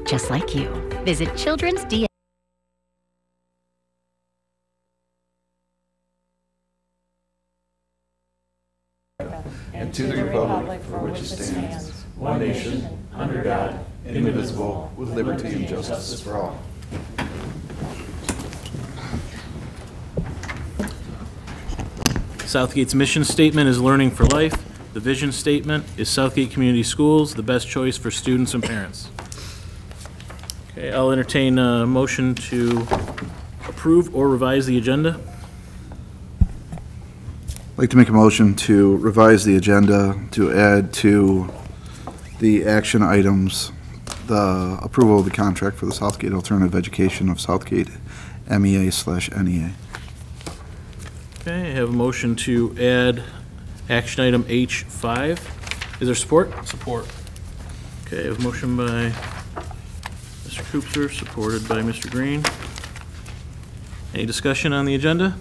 just like you. Visit Children's DA. And to the republic for which it stands, one nation, under God, indivisible, with liberty and justice for all. Southgate's mission statement is learning for life. The vision statement is Southgate Community Schools, the best choice for students and parents. Okay, I'll entertain a motion to approve or revise the agenda. I'd like to make a motion to revise the agenda to add to the action items the approval of the contract for the Southgate Alternative Education of Southgate MEA/NEA. Okay, I have a motion to add action item H5. Is there support? Support. Okay, I have a motion by Mr. Koopser, supported by Mr. Green. Any discussion on the agenda?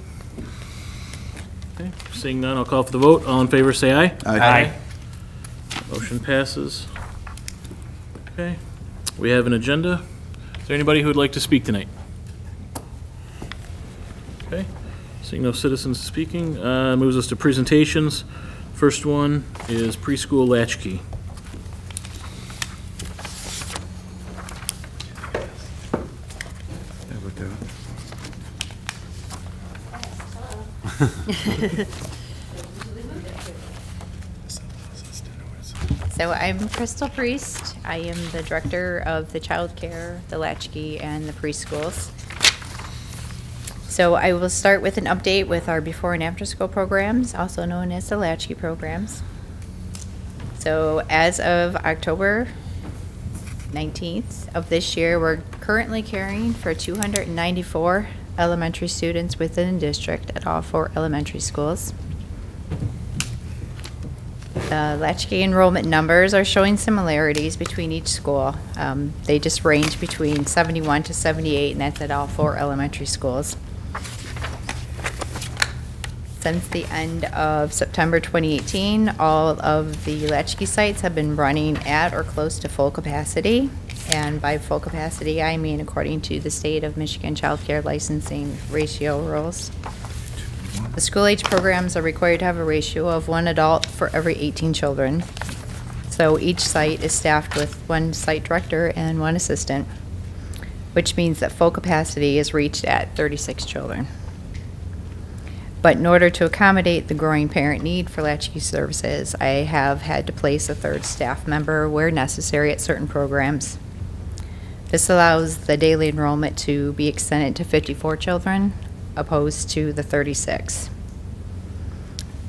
Okay, seeing none, I'll call for the vote. All in favor, say aye. Aye. Motion passes. Okay, we have an agenda. Is there anybody who would like to speak tonight? Okay, seeing no citizens speaking, moves us to presentations. First one is preschool latchkey. So I'm Crystal Priest. I am the director of the child care, the latchkey, and the preschools. So I will start with an update with our before and after school programs, also known as the latchkey programs. So as of October 19th of this year, we're currently caring for 294 elementary students within the district at all 4 elementary schools. The latchkey enrollment numbers are showing similarities between each school. They just range between 71 to 78, and that's at all 4 elementary schools. Since the end of September 2018, all of the latchkey sites have been running at or close to full capacity. And by full capacity, I mean according to the state of Michigan child care licensing ratio rules. The school-age programs are required to have a ratio of 1 adult for every 18 children. So each site is staffed with 1 site director and 1 assistant, which means that full capacity is reached at 36 children. But in order to accommodate the growing parent need for latchkey services, I have had to place a 3rd staff member where necessary at certain programs. This allows the daily enrollment to be extended to 54 children, opposed to the 36.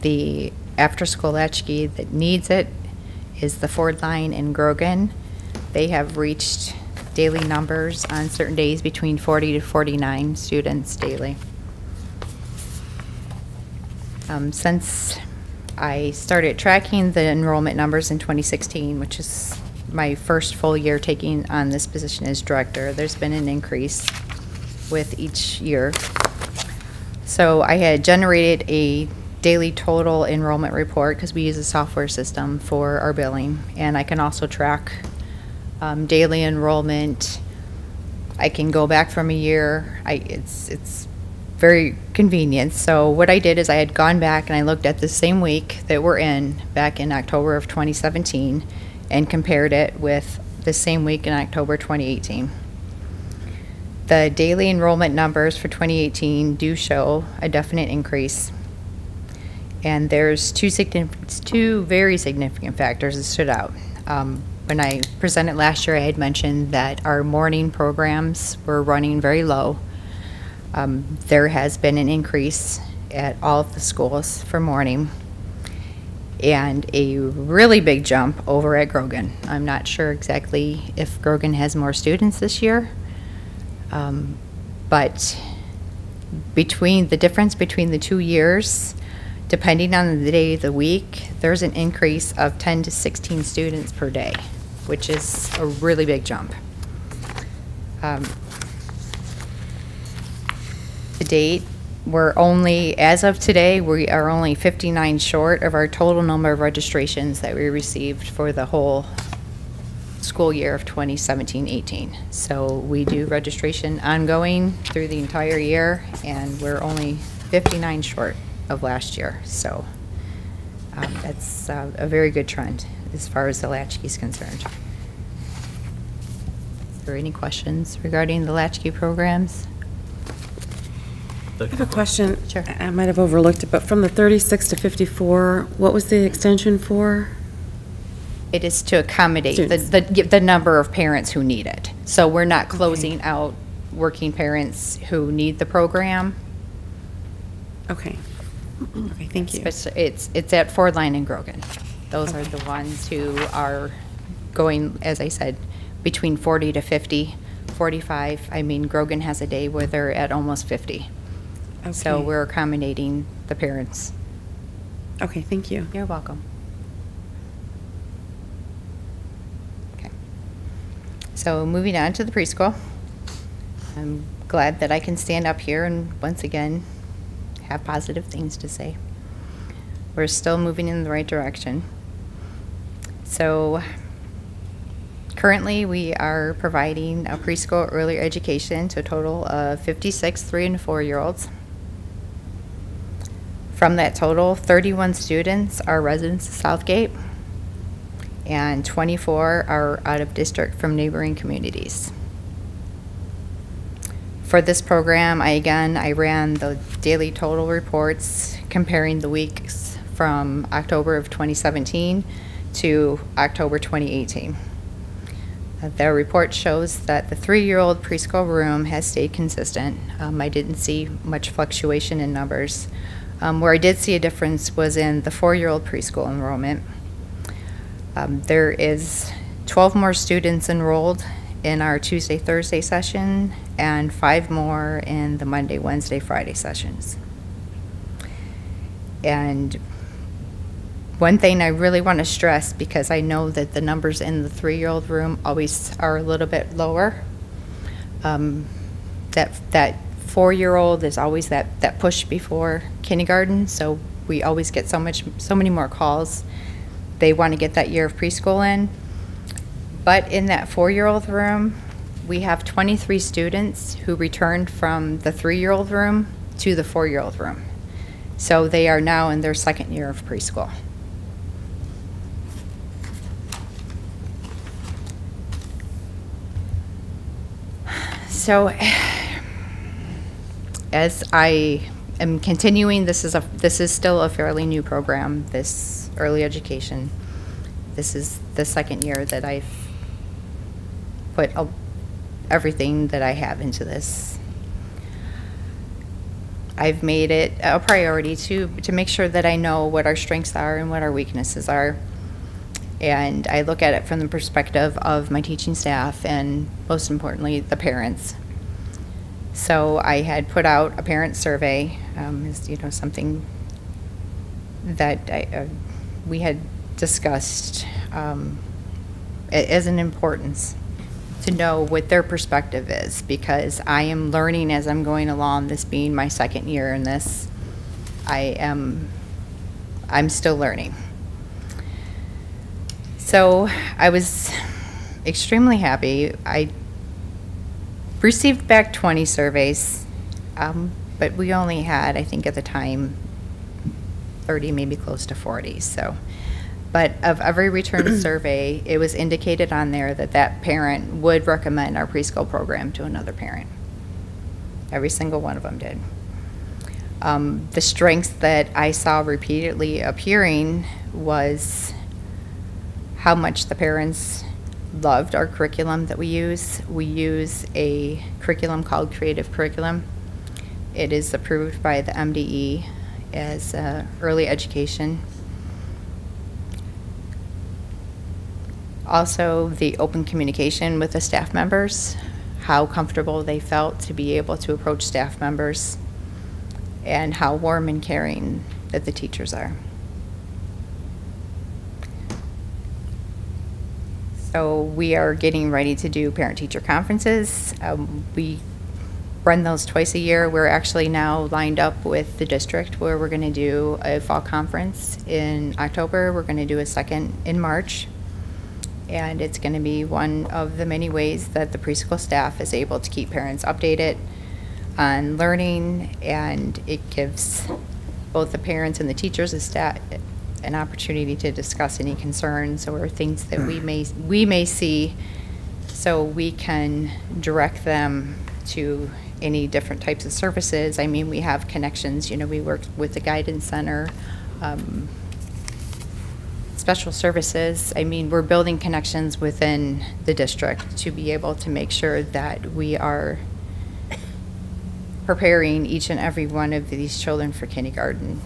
The after-school latchkey that needs it is the Ford line in Grogan. They have reached daily numbers on certain days between 40 to 49 students daily. Since I started tracking the enrollment numbers in 2016, which is my first full year taking on this position as director, there's been an increase with each year. So I had generated a daily total enrollment report because we use a software system for our billing, and I can also track daily enrollment. I can go back from a year. It's very convenient. So what I did is I had gone back and I looked at the same week that we're in back in October of 2017 and compared it with the same week in October 2018. The daily enrollment numbers for 2018 do show a definite increase. And there's two very significant factors that stood out. When I presented last year, I had mentioned that our morning programs were running very low. There has been an increase at all of the schools for morning, and a really big jump over at Grogan. I'm not sure exactly if Grogan has more students this year, but between the difference between the 2 years, depending on the day of the week, there's an increase of 10 to 16 students per day, which is a really big jump. To date, we're only, as of today, we are only 59 short of our total number of registrations that we received for the whole school year of 2017-18. So we do registration ongoing through the entire year, and we're only 59 short of last year. So that's a very good trend as far as the latchkey is concerned. Is there any questions regarding the latchkey programs? I have a question. Sure. I might have overlooked it, but from the 36 to 54, what was the extension for? It is to accommodate Students. the number of parents who need it. So we're not closing out working parents who need the program. Okay. Okay, thank you. It's at Ford Line and Grogan. Those are the ones who are going, as I said, between 40 to 50, 45. I mean, Grogan has a day where they're at almost 50. So Okay. we're accommodating the parents. Okay, thank you. You're welcome. Okay. So moving on to the preschool. I'm glad that I can stand up here and once again have positive things to say. We're still moving in the right direction. So currently we are providing a preschool early education to a total of 56 3- and 4-year-olds. From that total, 31 students are residents of Southgate, and 24 are out of district from neighboring communities. For this program, I ran the daily total reports comparing the weeks from October of 2017 to October 2018. The report shows that the 3-year-old preschool room has stayed consistent. I didn't see much fluctuation in numbers. Where I did see a difference was in the 4-year-old preschool enrollment. There is 12 more students enrolled in our Tuesday, Thursday session, and 5 more in the Monday, Wednesday, Friday sessions. And one thing I really want to stress, because I know that the numbers in the 3-year-old room always are a little bit lower, that 4-year-old is always that push before kindergarten, so we always get so many more calls. They want to get that year of preschool in. But in that 4-year-old room, we have 23 students who returned from the 3-year-old room to the 4-year-old room. So they are now in their 2nd year of preschool. So as I am continuing, this is still a fairly new program, this early education. This is the 2nd year that I've put everything that I have into this. I've made it a priority to make sure that I know what our strengths are and what our weaknesses are. And I look at it from the perspective of my teaching staff and, most importantly, the parents. So I had put out a parent survey, something that we had discussed as an importance to know what their perspective is, because I am learning as I'm going along, this being my 2nd year in this. I'm still learning. So I was extremely happy. I received back 20 surveys, but we only had, I think at the time, 30, maybe close to 40. So, but of every returned survey, it was indicated on there that parent would recommend our preschool program to another parent. Every single one of them did. The strengths that I saw repeatedly appearing was how much the parents loved our curriculum that we use. We use a curriculum called Creative Curriculum. It is approved by the MDE as early education. Also, the open communication with the staff members, how comfortable they felt to be able to approach staff members, and how warm and caring that the teachers are. So we are getting ready to do parent-teacher conferences. We run those twice a year. We're actually now lined up with the district where we're going to do a fall conference in October. We're going to do a second in March. And it's going to be one of the many ways that the preschool staff is able to keep parents updated on learning, and it gives both the parents and the teachers an opportunity to discuss any concerns or things that we may see, so we can direct them to any different types of services. I mean, we have connections, you know, we work with the guidance center, special services. I mean, we're building connections within the district to be able to make sure that we are preparing each and every one of these children for kindergarten.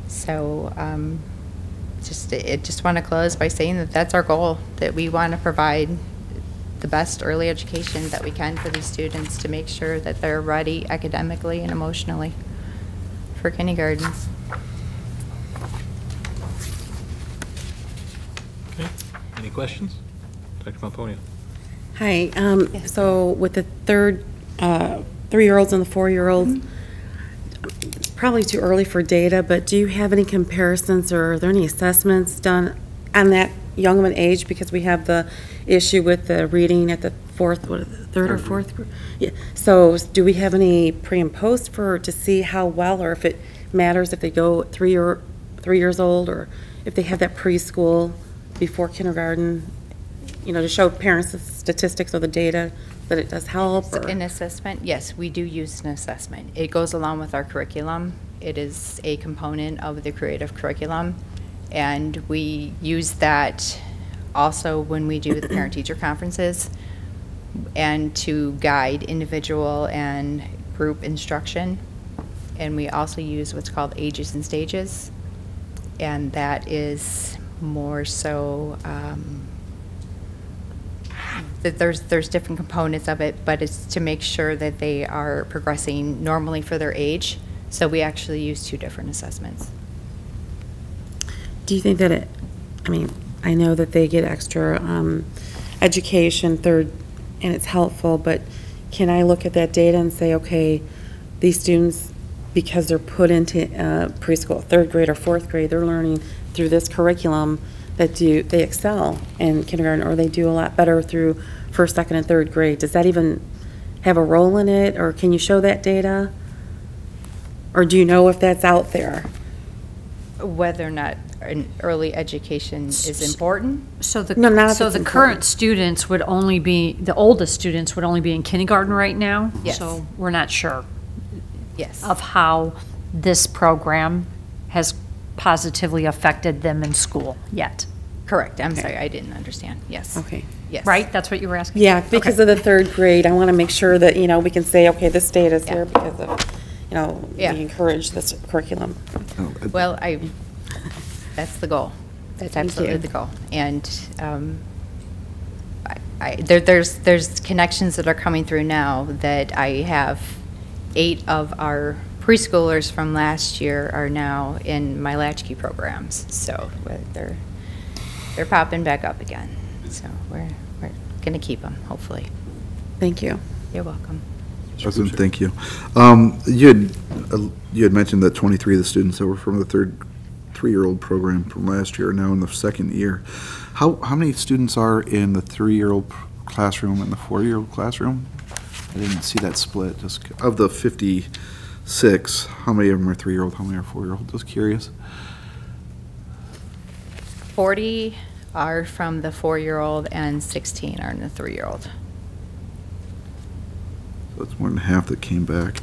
So just want to close by saying that that's our goal, that we want to provide the best early education that we can for these students to make sure that they're ready academically and emotionally for kindergarten. Okay, any questions? Dr. Pomponio? Hi, so with the 3-year-olds and the 4-year-olds, probably too early for data, but do you have any comparisons, or are there any assessments done on that young of an age? Because we have the issue with the reading at the third or fourth group. Yeah. So do we have any pre and post to see how well, or if it matters if they go 3 years old, or if they have that preschool before kindergarten, you know, to show parents the statistics or the data that it does help? So an assessment, yes, we do use an assessment. It goes along with our curriculum. It is a component of the creative curriculum, and we use that also when we do the parent-teacher conferences and to guide individual and group instruction. And we also use what's called ages and stages, and that is more so that there's different components of it, but it's to make sure that they are progressing normally for their age. So we actually use 2 different assessments. Do you think that I mean, I know that they get extra education and it's helpful, but can I look at that data and say, okay, these students, because they're put into preschool, 3rd grade or 4th grade, they're learning through this curriculum, that they excel in kindergarten, or they do a lot better through 1st, 2nd, and 3rd grade? Does that even have a role in it, or can you show that data? Or do you know if that's out there? Whether or not an early education is important? So the, No, not if so it's the important. current students would only be, the oldest students would only be in kindergarten right now? Yes. So we're not sure Yes. of how this program has positively affected them in school yet, Correct. I'm sorry, I didn't understand. Yes. Okay. Yes. right? That's what you were asking? Yeah, because of the 3rd grade, I want to make sure that, you know, we can say, okay, this data is Yeah. here because of, you know, Yeah. we encourage this curriculum. Well, that's the goal. That's absolutely you. the goal. And there's connections that are coming through now that I have 8 of our preschoolers from last year are now in my latchkey programs. So they're popping back up again. So we're going to keep them, hopefully. Thank you. You're welcome. President, thank you. You had mentioned that 23 of the students that were from the 3-year-old program from last year are now in the 2nd year. How many students are in the 3-year-old classroom and the 4-year-old classroom? I didn't see that split. Just of the 56, how many of them are 3-year-old, how many are 4-year-old? Just curious. 40 are from the 4-year-old and 16 are in the 3-year-old. That's more than half that came back.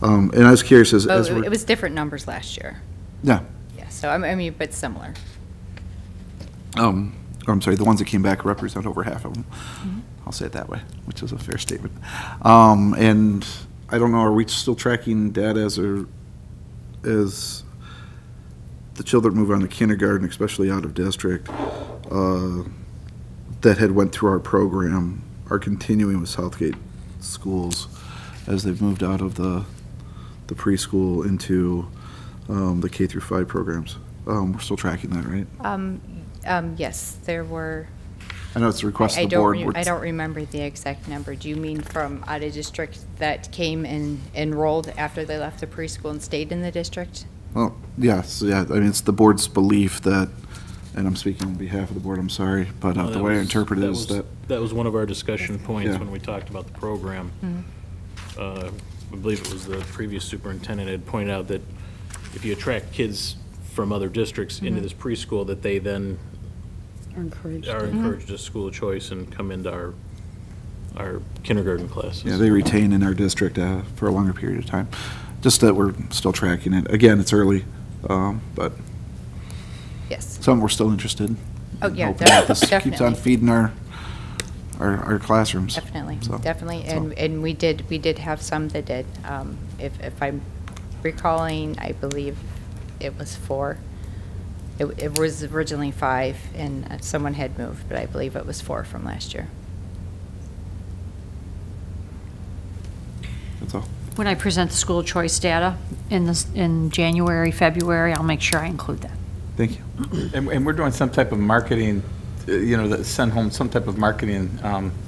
And I was curious as It was different numbers last year. yeah. Yeah, so I mean, but similar. I'm sorry, the ones that came back represent over half of them. I'll say it that way, which is a fair statement. And I don't know, are we still tracking data as the children move on to kindergarten, especially out of district, that had went through our program are continuing with Southgate schools as they've moved out of the preschool into the K through 5 programs? We're still tracking that, right? Yes, there were. I know it's a request I of the board. I don't remember the exact number. Do you mean from out of district that came and enrolled after they left the preschool and stayed in the district? Well, yes, yeah. I mean, it's the board's belief that and I'm speaking on behalf of the board, I'm sorry, but No, the that way I was- interpret it is that, That was one of our discussion points Yeah. when we talked about the program. I believe it was the previous superintendent had pointed out that if you attract kids from other districts into this preschool, that they then Are encouraged. are encouraged to school of choice and come into our kindergarten classes. yeah, they retain in our district for a longer period of time. Just that we're still tracking it. Again, it's early, but Yes. something we're still interested in. Oh, yeah, Hoping that this keeps definitely. on feeding our classrooms. Definitely, So, definitely, so. and we did have some that did. If I'm recalling, I believe it was 4. It was originally 5, and someone had moved, but I believe it was 4 from last year. That's all. When I present the school choice data in January, February, I'll make sure I include that. Thank you. And we're doing some type of marketing, that send home some type of marketing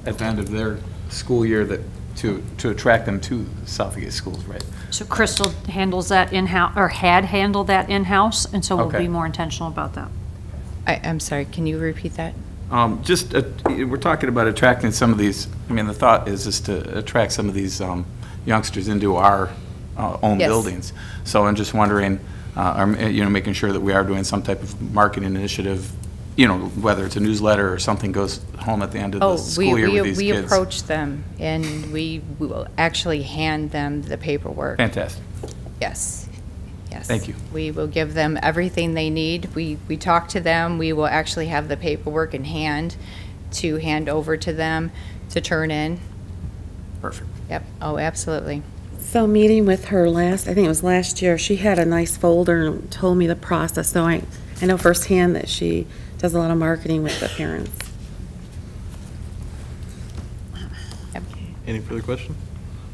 at the end of their school year to attract them to Southgate schools, right? So Crystal handles that in-house, or had handled that in-house, and so we'll Okay. be more intentional about that. I'm sorry, can you repeat that? We're talking about attracting some of these, the thought is to attract some of these youngsters into our own Yes. buildings. So I'm just wondering, making sure that we are doing some type of marketing initiative, whether it's a newsletter or something goes home at the end of the school year with these we kids. approach them, and we will actually hand them the paperwork. Fantastic. Yes, yes. Thank you. We will give them everything they need. We talk to them. We will actually have the paperwork in hand to hand over to them to turn in. Perfect. Yep, oh, absolutely. So meeting with her I think it was last year, she had a nice folder and told me the process, so I know firsthand that she does a lot of marketing with the parents. Any further questions?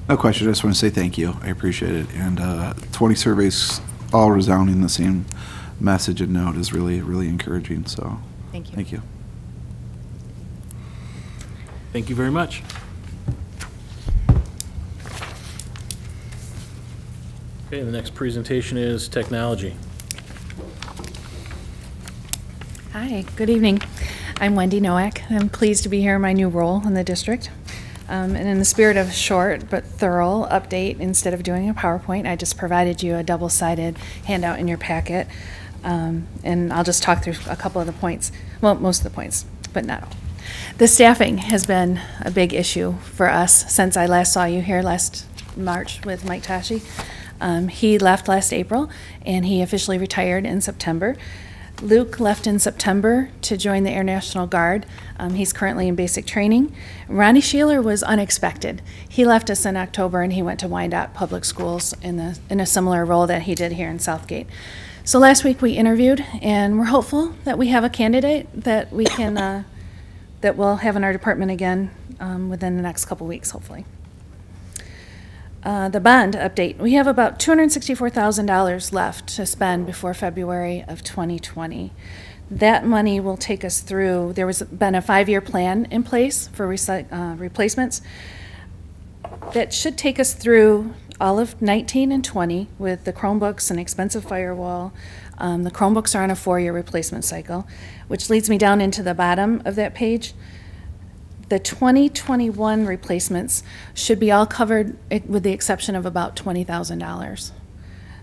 No question, I just want to say thank you. I appreciate it. And 20 surveys, all resounding the same message and note is really, really encouraging, so. Thank you. Thank you. Thank you very much. Okay, the next presentation is technology. Hi, good evening. I'm Wendy Nowak. I'm pleased to be here in my new role in the district. And in the spirit of a short but thorough update, instead of doing a PowerPoint, I just provided you a double-sided handout in your packet. And I'll just talk through a couple of the points, well, most of the points, but not all. The staffing has been a big issue for us since I last saw you here last March with Mike Tashi. He left last April, and he officially retired in September. Luke left in September to join the Air National Guard. He's currently in basic training. Ronnie Sheeler was unexpected. He left us in October, and he went to Wyandotte Public Schools in a similar role that he did here in Southgate. So last week we interviewed, and we're hopeful that we have a candidate that we can that we'll have in our department again within the next couple weeks, hopefully. The bond update. We have about $264,000 left to spend before February of 2020. That money will take us through, there was been a 5-year plan in place for replacements. That should take us through all of 19 and 20 with the Chromebooks and expensive firewall. The Chromebooks are on a 4-year replacement cycle, which leads me down into the bottom of that page. The 2021 replacements should be all covered with the exception of about $20,000.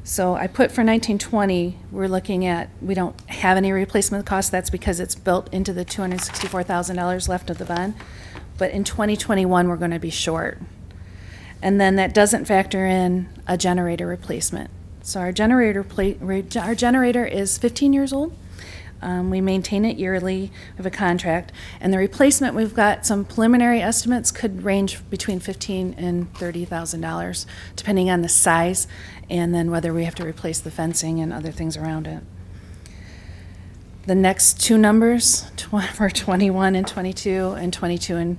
So I put for 1920, we're looking at, we don't have any replacement costs. That's because it's built into the $264,000 left of the bond. But in 2021, we're going to be short. And then that doesn't factor in a generator replacement. So our generator is 15 years old. We maintain it yearly. We have a contract. And the replacement, we've got some preliminary estimates, could range between $15,000 and $30,000, depending on the size and then whether we have to replace the fencing and other things around it. The next two numbers for 21 and 22 and 22 and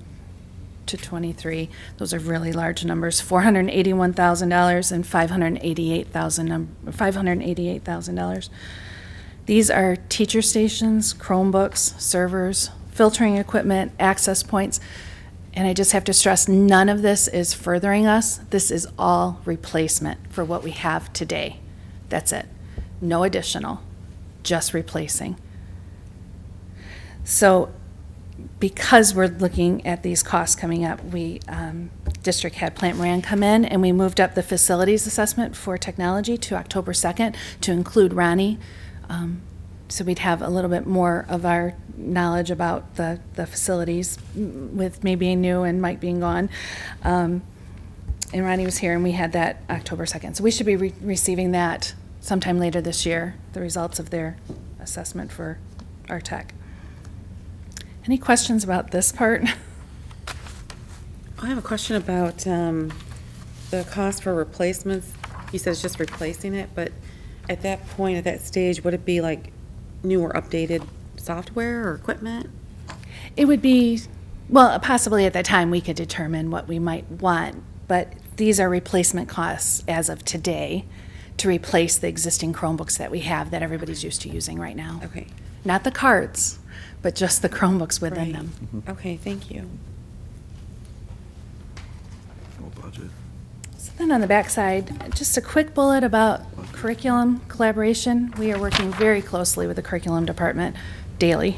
to 23, those are really large numbers, $481,000 and $588,000. These are teacher stations, Chromebooks, servers, filtering equipment, access points, and I just have to stress, none of this is furthering us. This is all replacement for what we have today. That's it. No additional, just replacing. So because we're looking at these costs coming up, we, district had Plant Moran come in, and we moved up the facilities assessment for technology to October 2nd to include Ronnie. So we'd have a little bit more of our knowledge about the facilities with me being new and Mike being gone. And Ronnie was here, and we had that October 2nd. So we should be receiving that sometime later this year, the results of their assessment for our tech. Any questions about this part? I have a question about the cost for replacements. You said it's just replacing it, but at that point, at that stage, would it be like new or updated software or equipment? It would be, well, possibly at that time we could determine what we might want, but these are replacement costs as of today to replace the existing Chromebooks that we have that everybody's used to using right now. Okay. Not the cards, but just the Chromebooks within Right. them. Okay, thank you. No budget. So then on the back side, just a quick bullet about curriculum collaboration. We are working very closely with the curriculum department daily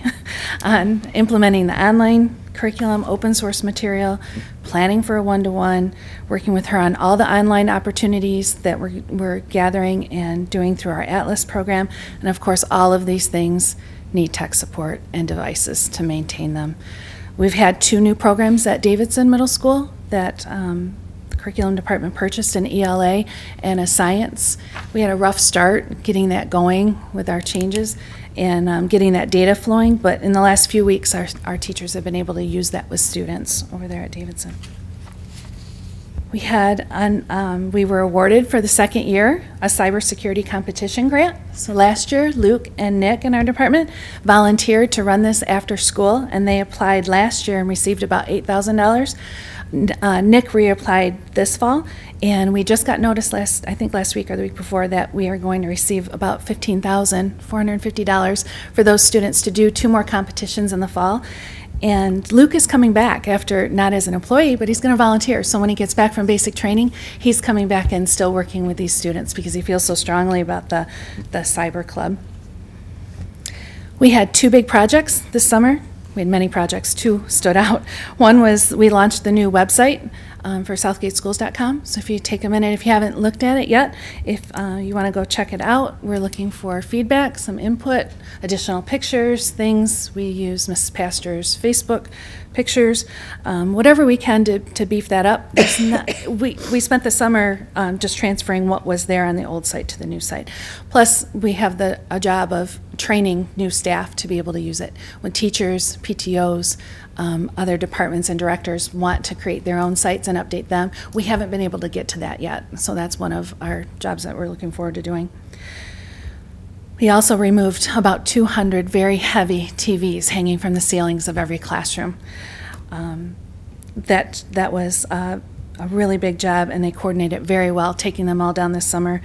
on implementing the online curriculum, open source material, planning for a one-to-one, working with her on all the online opportunities that we're gathering and doing through our Atlas program. And of course, all of these things need tech support and devices to maintain them. We've had 2 new programs at Davidson Middle School that the curriculum department purchased, an ELA and a science. We had a rough start getting that going with our changes and getting that data flowing, but in the last few weeks our teachers have been able to use that with students over there at Davidson. We had, we were awarded for the 2nd year a cybersecurity competition grant. So last year, Luke and Nick in our department volunteered to run this after school, and they applied last year and received about $8,000. Nick reapplied this fall, and we just got notice I think last week or the week before, that we are going to receive about $15,450 for those students to do 2 more competitions in the fall. And Luke is coming back after, not as an employee, but he's going to volunteer. So when he gets back from basic training, he's coming back and still working with these students because he feels so strongly about the cyber club. We had 2 big projects this summer. We had many projects. 2 stood out. One was we launched the new website for southgateschools.com. So if you take a minute, if you haven't looked at it yet, if you want to go check it out, we're looking for feedback, some input, additional pictures, things. We use Mrs. Pastor's Facebook pictures, whatever we can to beef that up. We spent the summer just transferring what was there on the old site to the new site. Plus, we have a job of training new staff to be able to use it. When teachers, PTOs, other departments and directors want to create their own sites and update them, we haven't been able to get to that yet. So that's one of our jobs that we're looking forward to doing. We also removed about 200 very heavy TVs hanging from the ceilings of every classroom. That was a really big job, and they coordinated very well, taking them all down this summer.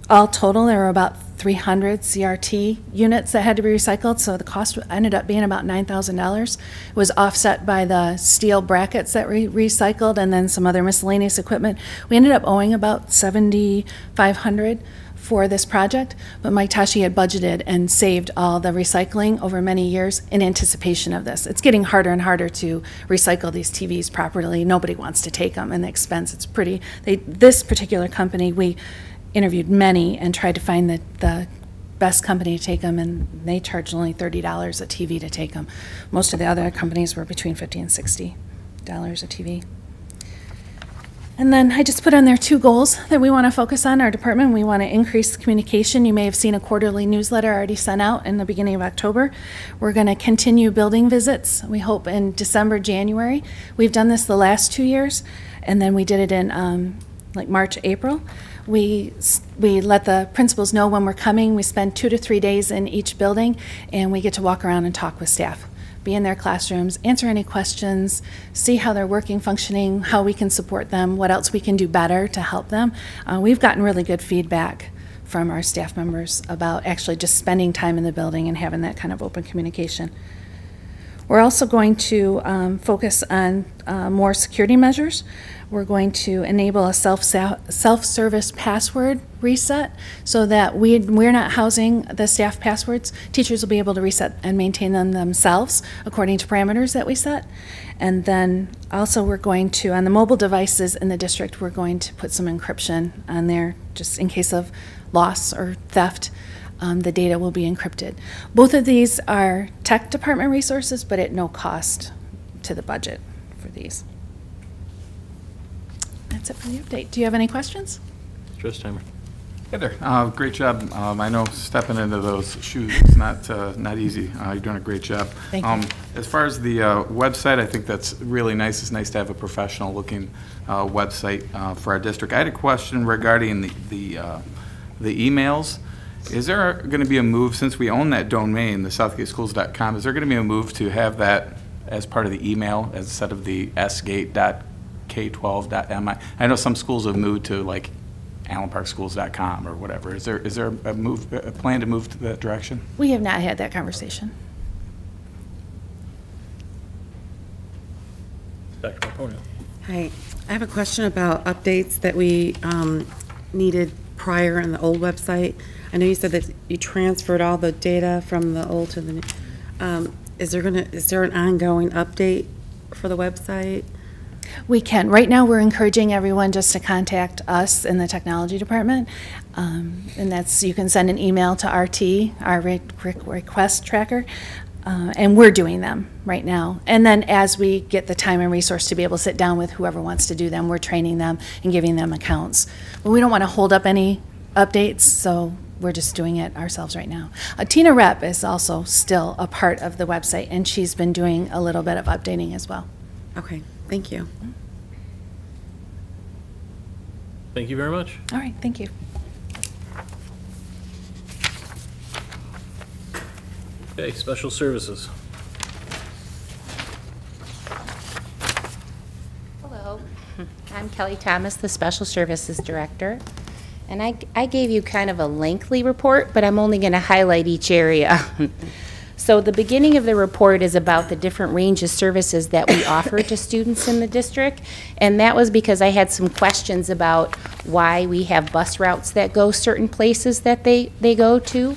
All total, there were about 300 CRT units that had to be recycled, so the cost ended up being about $9,000. It was offset by the steel brackets that we recycled and then some other miscellaneous equipment. We ended up owing about $7,500 for this project, but Mike Tashi had budgeted and saved all the recycling over many years in anticipation of this. It's getting harder and harder to recycle these TVs properly. Nobody wants to take them, and the expense, it's pretty, this particular company, we interviewed many and tried to find the best company to take them, and they charged only $30 a TV to take them. Most of the other companies were between $50 and $60 a TV. And then I just put on there 2 goals that we want to focus on. Our department, we want to increase communication. You may have seen a quarterly newsletter already sent out in the beginning of October. We're going to continue building visits, we hope in December, January. We've done this the last 2 years, and then we did it in like March, April. We let the principals know when we're coming. We spend 2 to 3 days in each building, and we get to walk around and talk with staff, be in their classrooms, answer any questions, see how they're working, functioning, how we can support them, what else we can do better to help them. We've gotten really good feedback from our staff members about actually just spending time in the building and having that kind of open communication. We're also going to focus on more security measures. We're going to enable a self-service password reset so that we're not housing the staff passwords. Teachers will be able to reset and maintain them themselves according to parameters that we set. And then also we're going to, on the mobile devices in the district, we're going to put some encryption on there just in case of loss or theft. The data will be encrypted. Both of these are tech department resources, but at no cost to the budget for these. That's it for the update. Do you have any questions? Trustee Timer. Hey there. Great job. I know stepping into those shoes is not easy. You're doing a great job. Thank you. As far as the website, I think that's really nice. It's nice to have a professional-looking website for our district. I had a question regarding the emails. Is there going to be a move, since we own that domain, the southgateschools.com, is there going to be a move to have that as part of the email instead of the sgate.k12.mi? I know some schools have moved to like allenparkschools.com or whatever. Is there a plan to move to that direction? We have not had that conversation. Dr. Marponio. Hi, I have a question about updates that we needed prior in the old website. I know you said that you transferred all the data from the old to the new. Is there an ongoing update for the website? We can. Right now, we're encouraging everyone just to contact us in the technology department. And that's, you can send an email to RT, our request tracker, and we're doing them right now. And then as we get the time and resource to be able to sit down with whoever wants to do them, we're training them and giving them accounts. But we don't want to hold up any updates, so we're just doing it ourselves right now. Tina Rep is also still a part of the website, and she's been doing a little bit of updating as well. Okay, thank you. Thank you very much. All right, thank you. Okay, special services. Hello, I'm Kelly Thomas, the Special Services Director. And I gave you kind of a lengthy report, but I'm only going to highlight each area. So the beginning of the report is about the different range of services that we offer to students in the district. And that was because I had some questions about why we have bus routes that go certain places that they go to,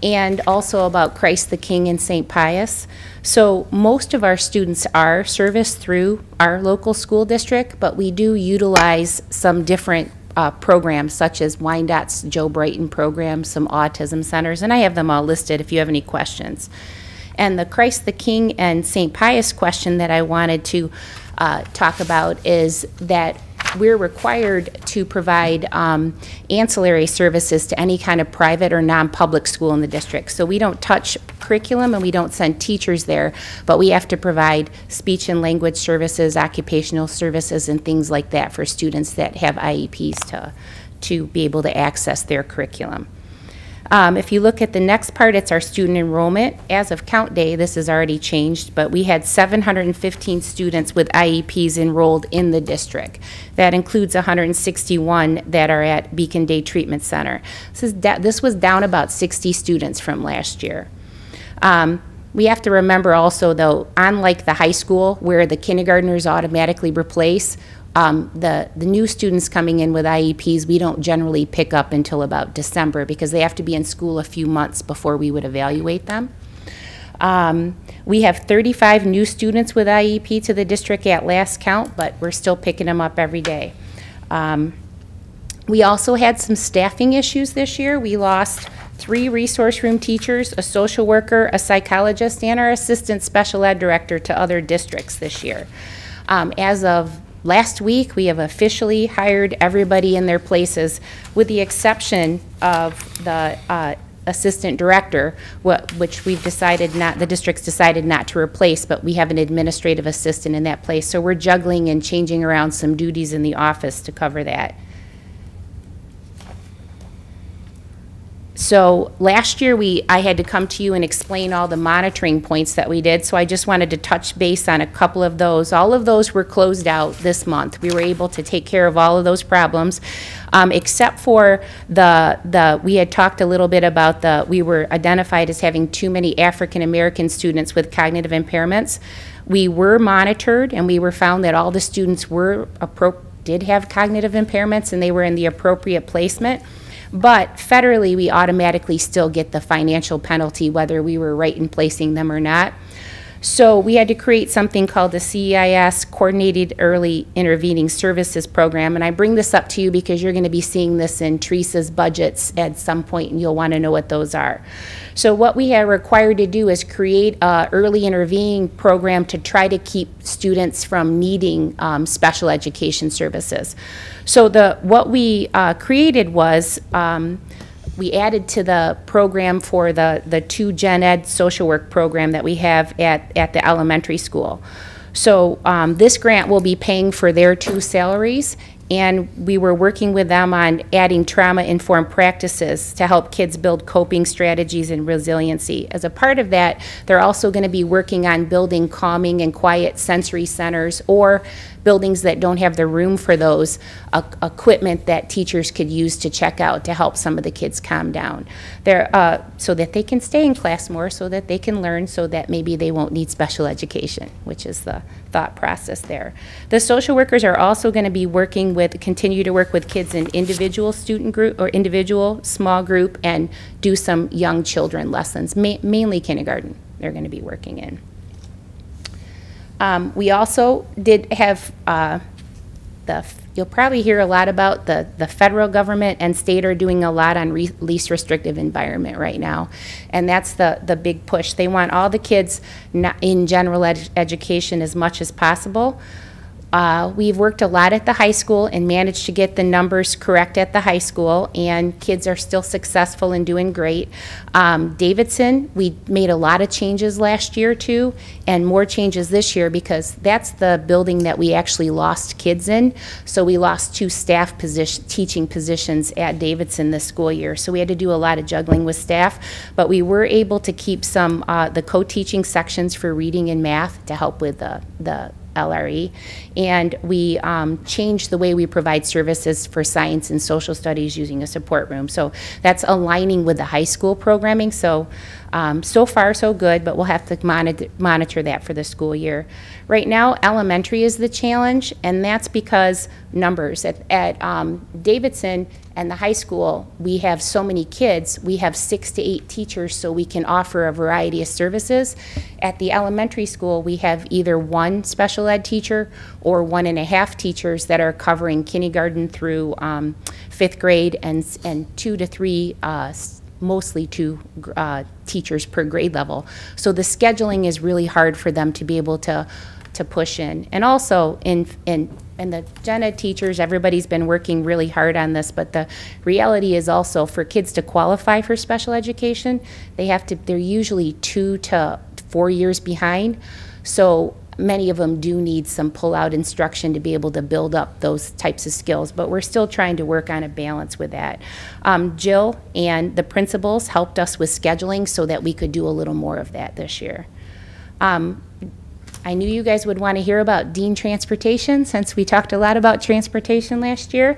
and also about Christ the King and St. Pius. So most of our students are serviced through our local school district, but we do utilize some different programs such as Wyandott's Joe Brighton program, some autism centers, and I have them all listed if you have any questions. And the Christ the King and St. Pius question that I wanted to talk about is that we're required to provide ancillary services to any kind of private or non-public school in the district. So we don't touch curriculum and we don't send teachers there, but we have to provide speech and language services, occupational services, and things like that for students that have IEPs to be able to access their curriculum. If you look at the next part, it's our student enrollment. As of count day, this has already changed, but we had 715 students with IEPs enrolled in the district. That includes 161 that are at Beacon Day Treatment Center. This was down about 60 students from last year. We have to remember also, though, unlike the high school where the kindergartners automatically replace, the new students coming in with IEPs, we don't generally pick up until about December because they have to be in school a few months before we would evaluate them. We have 35 new students with IEP to the district at last count, but we're still picking them up every day. We also had some staffing issues this year. We lost 3 resource room teachers, a social worker, a psychologist, and our assistant special ed director to other districts this year. As of last week, we have officially hired everybody in their places, with the exception of the assistant director, which we've decided not, the district's decided not to replace, but we have an administrative assistant in that place. So we're juggling and changing around some duties in the office to cover that. So last year, I had to come to you and explain all the monitoring points that we did, so I just wanted to touch base on a couple of those. All of those were closed out this month. We were able to take care of all of those problems, except for we had talked a little bit about we were identified as having too many African-American students with cognitive impairments. We were monitored, and we were found that all the students did have cognitive impairments, and they were in the appropriate placement. But federally, we automatically still get the financial penalty, whether we were right in placing them or not. So we had to create something called the CEIS, Coordinated Early Intervening Services Program. And I bring this up to you because you're going to be seeing this in Teresa's budgets at some point, and you'll want to know what those are. So what we are required to do is create an early intervening program to try to keep students from needing special education services. So what we created was we added to the program for the 2 Gen Ed social work program that we have at the elementary school. So this grant will be paying for their 2 salaries, and we were working with them on adding trauma-informed practices to help kids build coping strategies and resiliency. As a part of that, they're also going to be working on building calming and quiet sensory centers, or buildings that don't have the room for those, equipment that teachers could use to check out to help some of the kids calm down. So that they can stay in class more, so that they can learn, so that maybe they won't need special education, which is the thought process there. The social workers are also going to be continue to work with kids in individual student group or individual small group, and do some young children lessons, mainly kindergarten they're going to be working in. We also did have you'll probably hear a lot about the federal government and state are doing a lot on least restrictive environment right now, and that's the big push. They want all the kids in general education as much as possible. We've worked a lot at the high school and managed to get the numbers correct at the high school, and kids are still successful and doing great. Davidson, we made a lot of changes last year too, and more changes this year, because that's the building that we actually lost kids in. So we lost 2 staff teaching positions at Davidson this school year. So we had to do a lot of juggling with staff, but we were able to keep some the co-teaching sections for reading and math to help with the LRE, and we changed the way we provide services for science and social studies using a support room. So that's aligning with the high school programming. So so far so good, but we'll have to monitor that for the school year. Right now, elementary is the challenge, and that's because numbers. At Davidson and the high school, we have so many kids. We have 6 to 8 teachers, so we can offer a variety of services. At the elementary school, we have either 1 special ed teacher or 1.5 teachers that are covering kindergarten through 5th grade, and 2 to 3 mostly 2 teachers per grade level. So the scheduling is really hard for them to be able to push in. And also in the gen ed teachers, everybody's been working really hard on this, but the reality is also for kids to qualify for special education, they're usually 2 to 4 years behind. So many of them do need some pull-out instruction to be able to build up those types of skills, but we're still trying to work on a balance with that. Jill and the principals helped us with scheduling so that we could do a little more of that this year. I knew you guys would want to hear about Dean Transportation, since we talked a lot about transportation last year.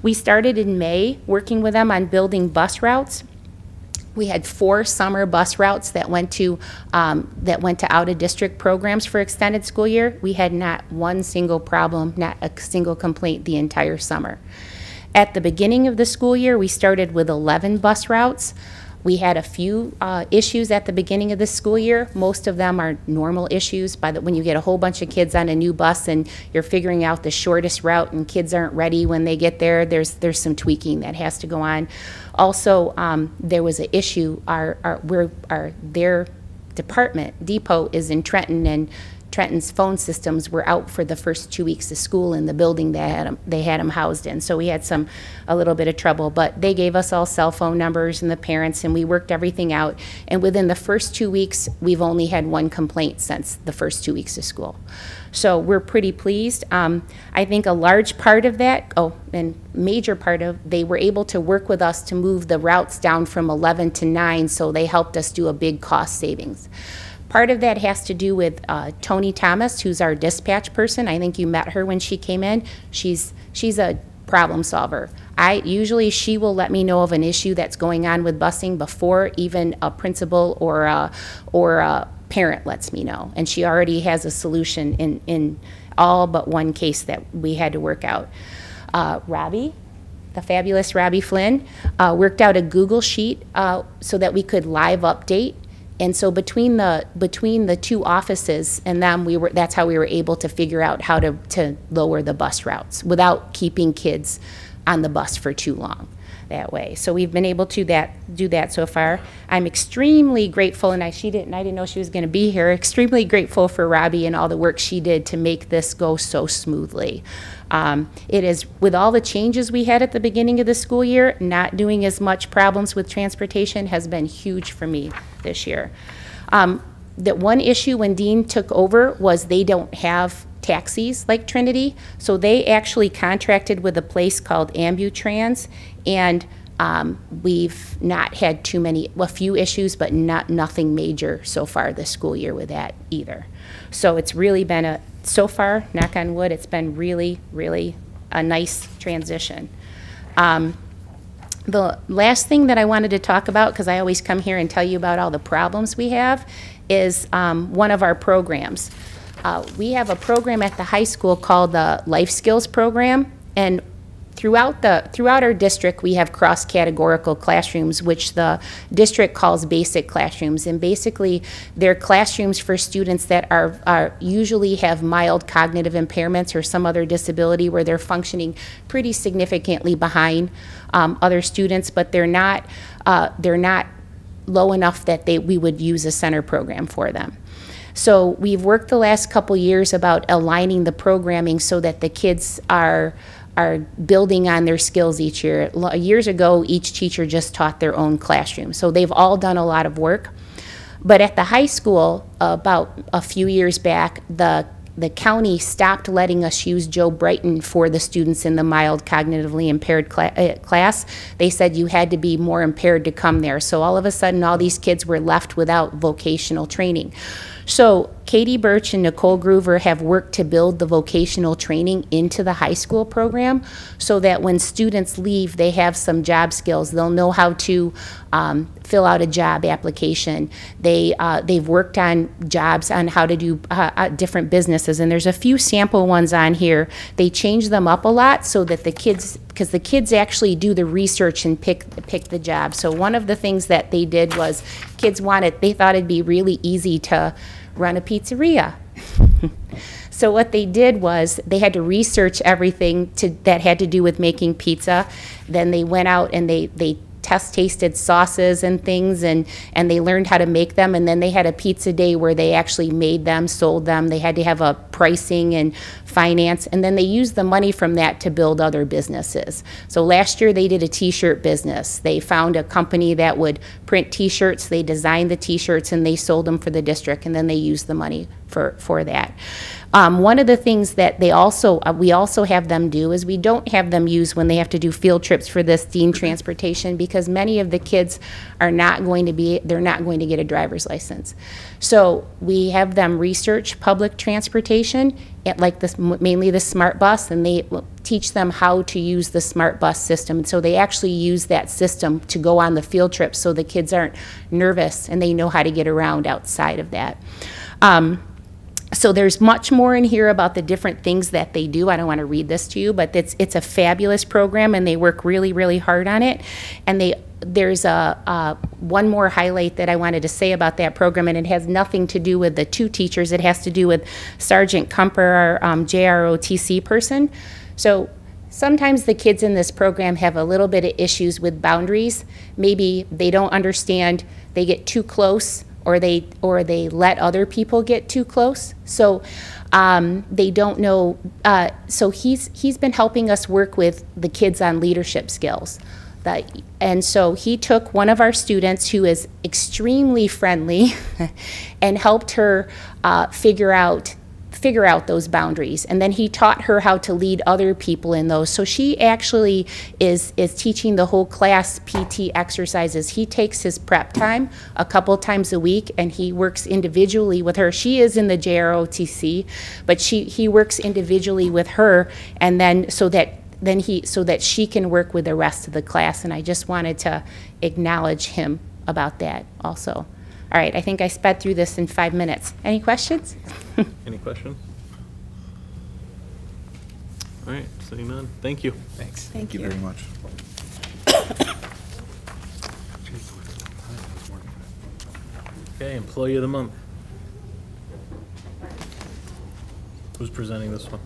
We started in May working with them on building bus routes. We had 4 summer bus routes that went to out-of-district programs for extended school year. We had not one single problem, not a single complaint the entire summer. At the beginning of the school year, we started with 11 bus routes. We had a few issues at the beginning of the school year. Most of them are normal issues. When you get a whole bunch of kids on a new bus and you're figuring out the shortest route and kids aren't ready when they get there, there's some tweaking that has to go on. Also, there was an issue. Their department, depot, is in Trenton, and Trenton's phone systems were out for the first 2 weeks of school in the building that they had them housed in. So we had a little bit of trouble, but they gave us all cell phone numbers and the parents, and we worked everything out. And within the first 2 weeks, we've only had one complaint since the first 2 weeks of school. So we're pretty pleased. I think a large part of that, and major part of, they were able to work with us to move the routes down from 11 to 9, so they helped us do a big cost savings. Part of that has to do with Tony Thomas, who's our dispatch person. I think you met her when she came in. She's a problem solver. Usually she will let me know of an issue that's going on with busing before even a principal or a parent lets me know. And she already has a solution in all but one case that we had to work out. Robbie, the fabulous Robbie Flynn, worked out a Google sheet so that we could live update. And so between the two offices and them, that's how we were able to figure out how to lower the bus routes without keeping kids on the bus for too long that way. So we've been able to do that so far. I'm extremely grateful, and I didn't know she was going to be here, extremely grateful for Robbie and all the work she did to make this go so smoothly. It is, with all the changes we had at the beginning of the school year, not doing as much problems with transportation has been huge for me this year. That one issue when Dean took over was they don't have taxis like Trinity, so they actually contracted with a place called Ambutrans, and we've not had a few issues, but nothing major so far this school year with that either. So it's really been so far, knock on wood, it's been really, really a nice transition. The last thing that I wanted to talk about, because I always come here and tell you about all the problems we have, is one of our programs. We have a program at the high school called the Life Skills Program, and throughout our district we have cross-categorical classrooms, which the district calls basic classrooms, and basically they're classrooms for students that are usually have mild cognitive impairments or some other disability where they're functioning pretty significantly behind other students, but they're not low enough that we would use a center program for them. So we've worked the last couple years about aligning the programming so that the kids are building on their skills each year. Years ago, each teacher just taught their own classroom. So they've all done a lot of work. But at the high school, about a few years back, the county stopped letting us use Joe Brighton for the students in the mild cognitively impaired class. They said you had to be more impaired to come there. So all of a sudden, all these kids were left without vocational training. So Katie Birch and Nicole Groover have worked to build the vocational training into the high school program so that when students leave, they have some job skills. They'll know how to fill out a job application. They've worked on jobs on how to do different businesses, and there's a few sample ones on here. They change them up a lot so that the kids, because the kids actually do the research and pick the job. So one of the things that they did was they thought it'd be really easy to run a pizzeria. So what they did was they had to research everything that had to do with making pizza. Then they went out and they tasted sauces and things, and they learned how to make them, and then they had a pizza day where they actually made them, sold them. They had to have a pricing and finance, and then they used the money from that to build other businesses. So last year they did a t-shirt business. They found a company that would print t-shirts. They designed the t-shirts and they sold them for the district, and then they used the money for that. One of the things that we also have them do is we don't have them use when they have to do field trips for this Dean Transportation, because many of the kids are not going to get a driver's license. So we have them research public transportation, mainly the Smart Bus, and they teach them how to use the Smart Bus system. And so they actually use that system to go on the field trips so the kids aren't nervous and they know how to get around outside of that. So there's much more in here about the different things that they do. I don't want to read this to you, but it's a fabulous program, and they work really, really hard on it. And there's one more highlight that I wanted to say about that program, and it has nothing to do with the two teachers. It has to do with Sergeant Kumper, our JROTC person. So sometimes the kids in this program have a little bit of issues with boundaries. Maybe they don't understand, they get too close or they let other people get too close. So they don't know. So he's been helping us work with the kids on leadership skills. And so he took one of our students who is extremely friendly and helped her figure out those boundaries. And then he taught her how to lead other people in those. So she actually is teaching the whole class PT exercises. He takes his prep time a couple times a week, and he works individually with her. She is in the JROTC, but he works individually with her, and then so that she can work with the rest of the class. And I just wanted to acknowledge him about that also. All right, I think I sped through this in 5 minutes. Any questions? Any questions? All right, seeing none. Thank you. Thanks. Thank you very much. Okay, Employee of the Month. Who's presenting this one?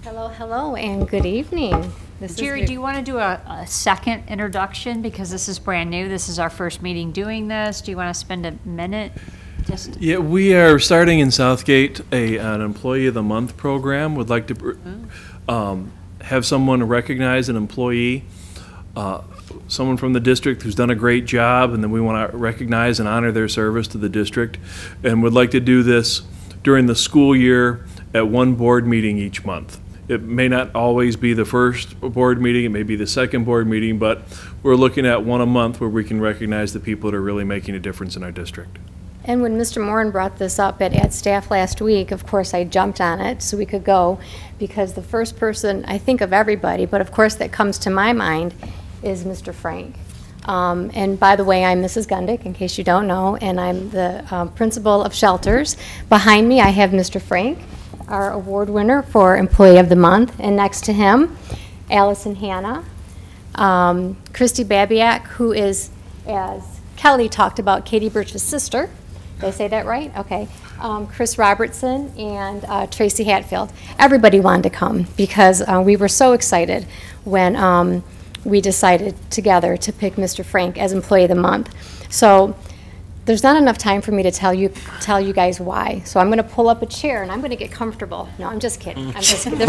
Hello, and good evening. Jerry, do you want to do a second introduction, because this is brand new? This is our first meeting doing this. Do you want to spend a minute? Yeah, we are starting in Southgate an Employee of the Month program. Would like to have someone recognize an employee, someone from the district who's done a great job, and then we want to recognize and honor their service to the district. And would like to do this during the school year at one board meeting each month. It may not always be the first board meeting, it may be the second board meeting, but we're looking at one a month where we can recognize the people that are really making a difference in our district. And when Mr. Moran brought this up at staff last week, of course I jumped on it so we could go, because the first person, I think of everybody, but of course that comes to my mind is Mr. Frank. And by the way, I'm Mrs. Gundick, in case you don't know, and I'm the principal of shelters. Behind me I have Mr. Frank, our award winner for Employee of the Month, and next to him, Allison Hanna, Christy Babiak, who is, as Kelly talked about, Katie Birch's sister. Did I say that right? Okay. Chris Robertson and Tracy Hatfield. Everybody wanted to come because we were so excited when we decided together to pick Mr. Frank as Employee of the Month. So there's not enough time for me to tell you guys why. So I'm going to pull up a chair and I'm going to get comfortable. No, I'm just kidding. I'm just kidding.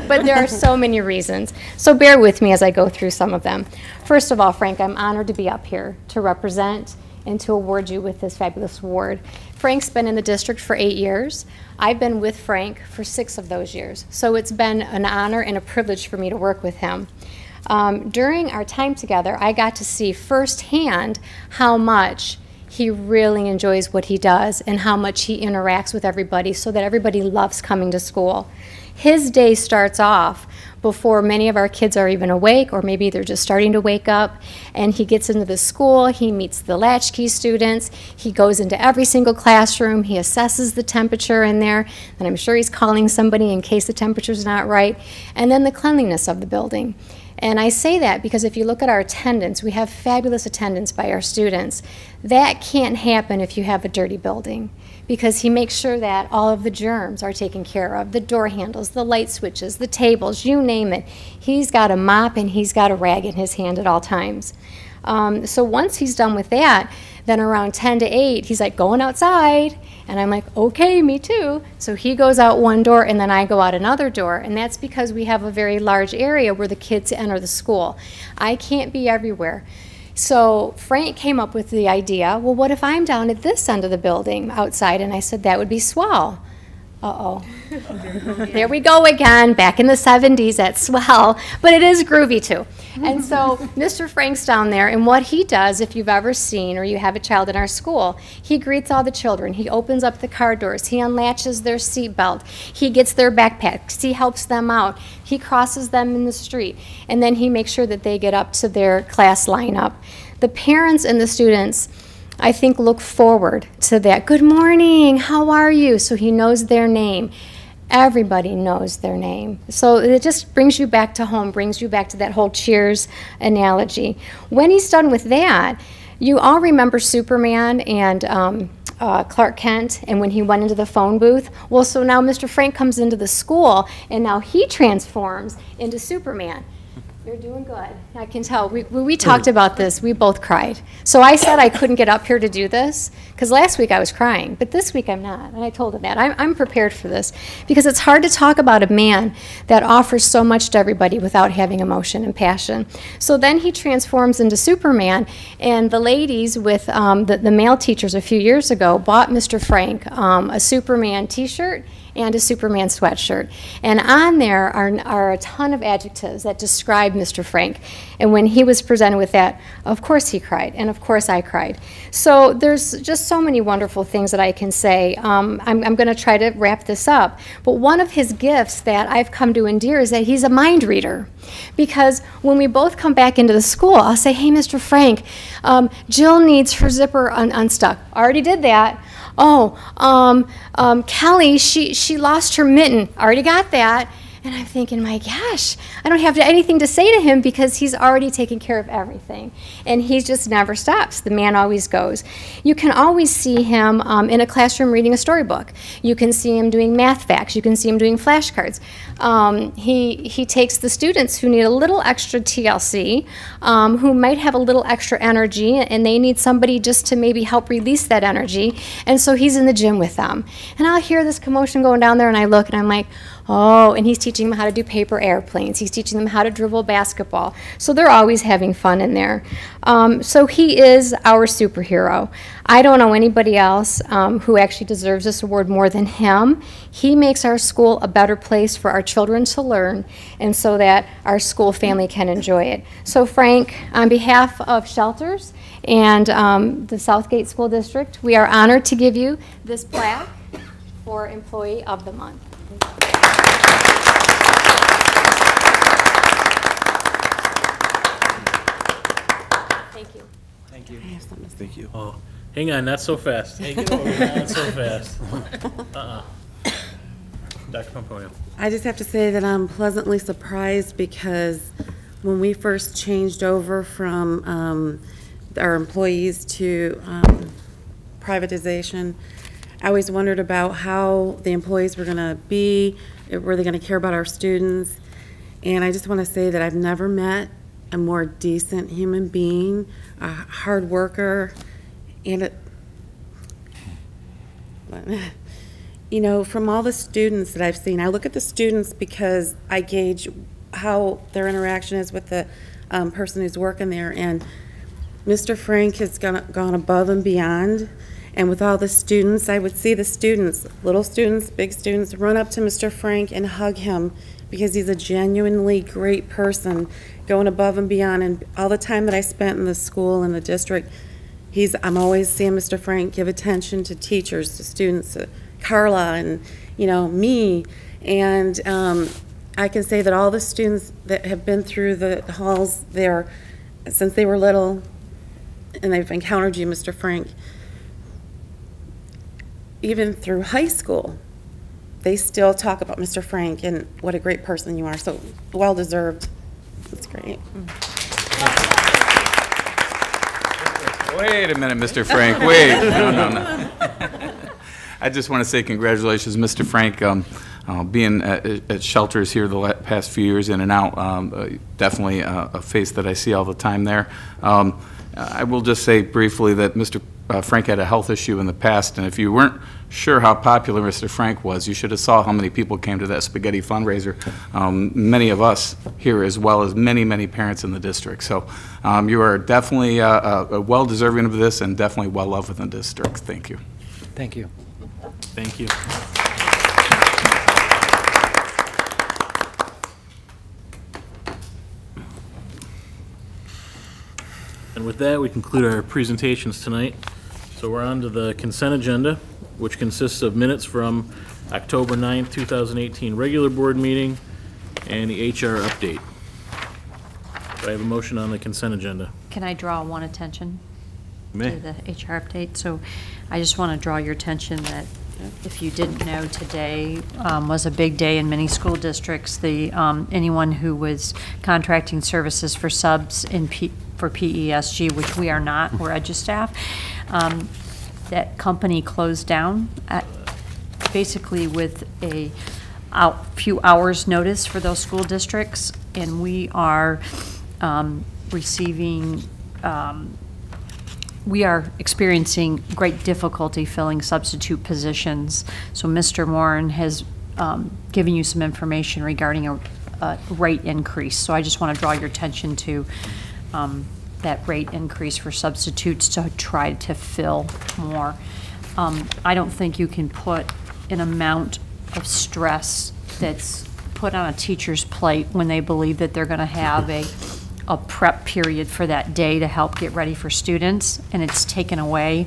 But there are so many reasons. So bear with me as I go through some of them. First of all, Frank, I'm honored to be up here to represent and to award you with this fabulous award. Frank's been in the district for 8 years. I've been with Frank for 6 of those years. So it's been an honor and a privilege for me to work with him. During our time together, I got to see firsthand how much he really enjoys what he does and how much he interacts with everybody so that everybody loves coming to school. His day starts off before many of our kids are even awake, or maybe they're just starting to wake up, and he gets into the school, he meets the latchkey students, he goes into every single classroom, he assesses the temperature in there, and I'm sure he's calling somebody in case the temperature's not right, and then the cleanliness of the building. And I say that because if you look at our attendance, we have fabulous attendance by our students. That can't happen if you have a dirty building, because he makes sure that all of the germs are taken care of, the door handles, the light switches, the tables, you name it. He's got a mop and he's got a rag in his hand at all times. So once he's done with that, then around 10 to 8, he's like, going outside. And I'm like, okay, me too. So he goes out one door and then I go out another door. And that's because we have a very large area where the kids enter the school. I can't be everywhere. So Frank came up with the idea, well, what if I'm down at this end of the building outside? And I said, that would be swell. Uh-oh. There we go again, back in the 70s at swell, but it is groovy too. And so Mr. Frank's down there, and what he does, if you've ever seen or you have a child in our school, he greets all the children. He opens up the car doors. He unlatches their seat belt. He gets their backpacks. He helps them out. He crosses them in the street, and then he makes sure that they get up to their class lineup. The parents and the students, I think, look forward to that. Good morning, how are you? So he knows their name. Everybody knows their name. So it just brings you back to home, brings you back to that whole Cheers analogy. When he's done with that, you all remember Superman and Clark Kent, and when he went into the phone booth. Well, so now Mr. Frank comes into the school, and now he transforms into Superman. You're doing good. I can tell. When we talked about this, we both cried. So I said I couldn't get up here to do this, because last week I was crying, but this week I'm not. And I told him that. I'm prepared for this, because it's hard to talk about a man that offers so much to everybody without having emotion and passion. So then he transforms into Superman, and the ladies with the male teachers a few years ago bought Mr. Frank a Superman t-shirt and a Superman sweatshirt. And on there are a ton of adjectives that describe Mr. Frank. And when he was presented with that, of course he cried, and of course I cried. So there's just so many wonderful things that I can say. I'm going to try to wrap this up. But one of his gifts that I've come to endear is that he's a mind reader. Because when we both come back into the school, I'll say, hey, Mr. Frank, Jill needs her zipper unstuck. Already did that. Oh, Kelly, she lost her mitten. Already got that. And I'm thinking, my gosh, I don't have anything to say to him because he's already taken care of everything. And he just never stops. The man always goes. You can always see him in a classroom reading a storybook. You can see him doing math facts. You can see him doing flashcards. He takes the students who need a little extra TLC, who might have a little extra energy, and they need somebody just to maybe help release that energy. And so he's in the gym with them. And I'll hear this commotion going down there, and I look, and I'm like, oh, and he's teaching them how to do paper airplanes. He's teaching them how to dribble basketball. So they're always having fun in there. So he is our superhero. I don't know anybody else who actually deserves this award more than him. He makes our school a better place for our children to learn, and so that our school family can enjoy it. So Frank, on behalf of Shelters and the Southgate School District, we are honored to give you this plaque for Employee of the Month. Thank you. Thank you. Thank you. Oh, hang on, not so fast. Hey, get over here, not so fast. Dr. Pomponio. I just have to say that I'm pleasantly surprised because when we first changed over from our employees to privatization, I always wondered about how the employees were going to be, were they going to care about our students, and I just want to say that I've never met a more decent human being, a hard worker, and you know, from all the students that I've seen, I look at the students because I gauge how their interaction is with the person who's working there, and Mr. Frank has gone above and beyond. And with all the students, I would see the students, little students, big students, run up to Mr. Frank and hug him because he's a genuinely great person, going above and beyond. And all the time that I spent in the school and the district, I'm always seeing Mr. Frank give attention to teachers, to students, to Carla, and you know, me. And I can say that all the students that have been through the halls there since they were little, and they've encountered you, Mr. Frank, even through high school, they still talk about Mr. Frank and what a great person you are. So well deserved. That's great. Wait a minute, Mr. Frank. Wait. No. I just want to say congratulations, Mr. Frank. Being at Shelters here the past few years, in and out, definitely a face that I see all the time there. I will just say briefly that Mr. Frank had a health issue in the past, and if you weren't sure how popular Mr. Frank was, you should have saw how many people came to that spaghetti fundraiser. Many of us here, as well as many, many parents in the district. So you are definitely well deserving of this, and definitely well loved within the district. Thank you. Thank you. Thank you. And with that, we conclude our presentations tonight. So we're on to the consent agenda, which consists of minutes from October 9th, 2018 regular board meeting and the HR update. Do I have a motion on the consent agenda? Can I draw one attention May. to the HR update? So I just want to draw your attention that if you didn't know, today was a big day in many school districts. Anyone who was contracting services for subs for PESG, which we are not, we're EduStaff, that company closed down basically with a few hours' notice for those school districts, and we are we are experiencing great difficulty filling substitute positions. So Mr. Moran has given you some information regarding a rate increase. So I just want to draw your attention to that rate increase for substitutes to try to fill more. I don't think you can put an amount of stress that's put on a teacher's plate when they believe that they're going to have a prep period for that day to help get ready for students, and it's taken away,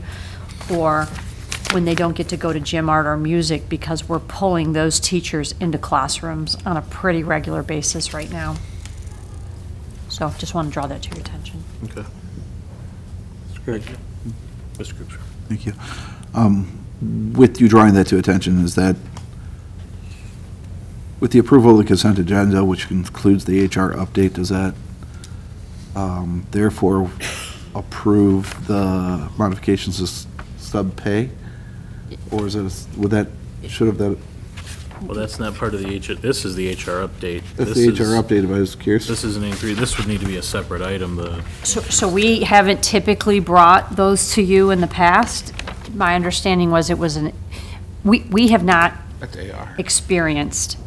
or when they don't get to go to gym, art, or music, because we're pulling those teachers into classrooms on a pretty regular basis right now. So just want to draw that to your attention. Okay. That's great. Mr. Cooper. Thank you. With you drawing that to attention, is that with the approval of the consent agenda, which includes the HR update, does that therefore approve the modifications to sub-pay? Or is it, should have that? Well, that's not part of the this is the HR update. That's the HR update, but I was curious. This is an increase, this would need to be a separate item, So we haven't typically brought those to you in the past. My understanding was it was we have not experienced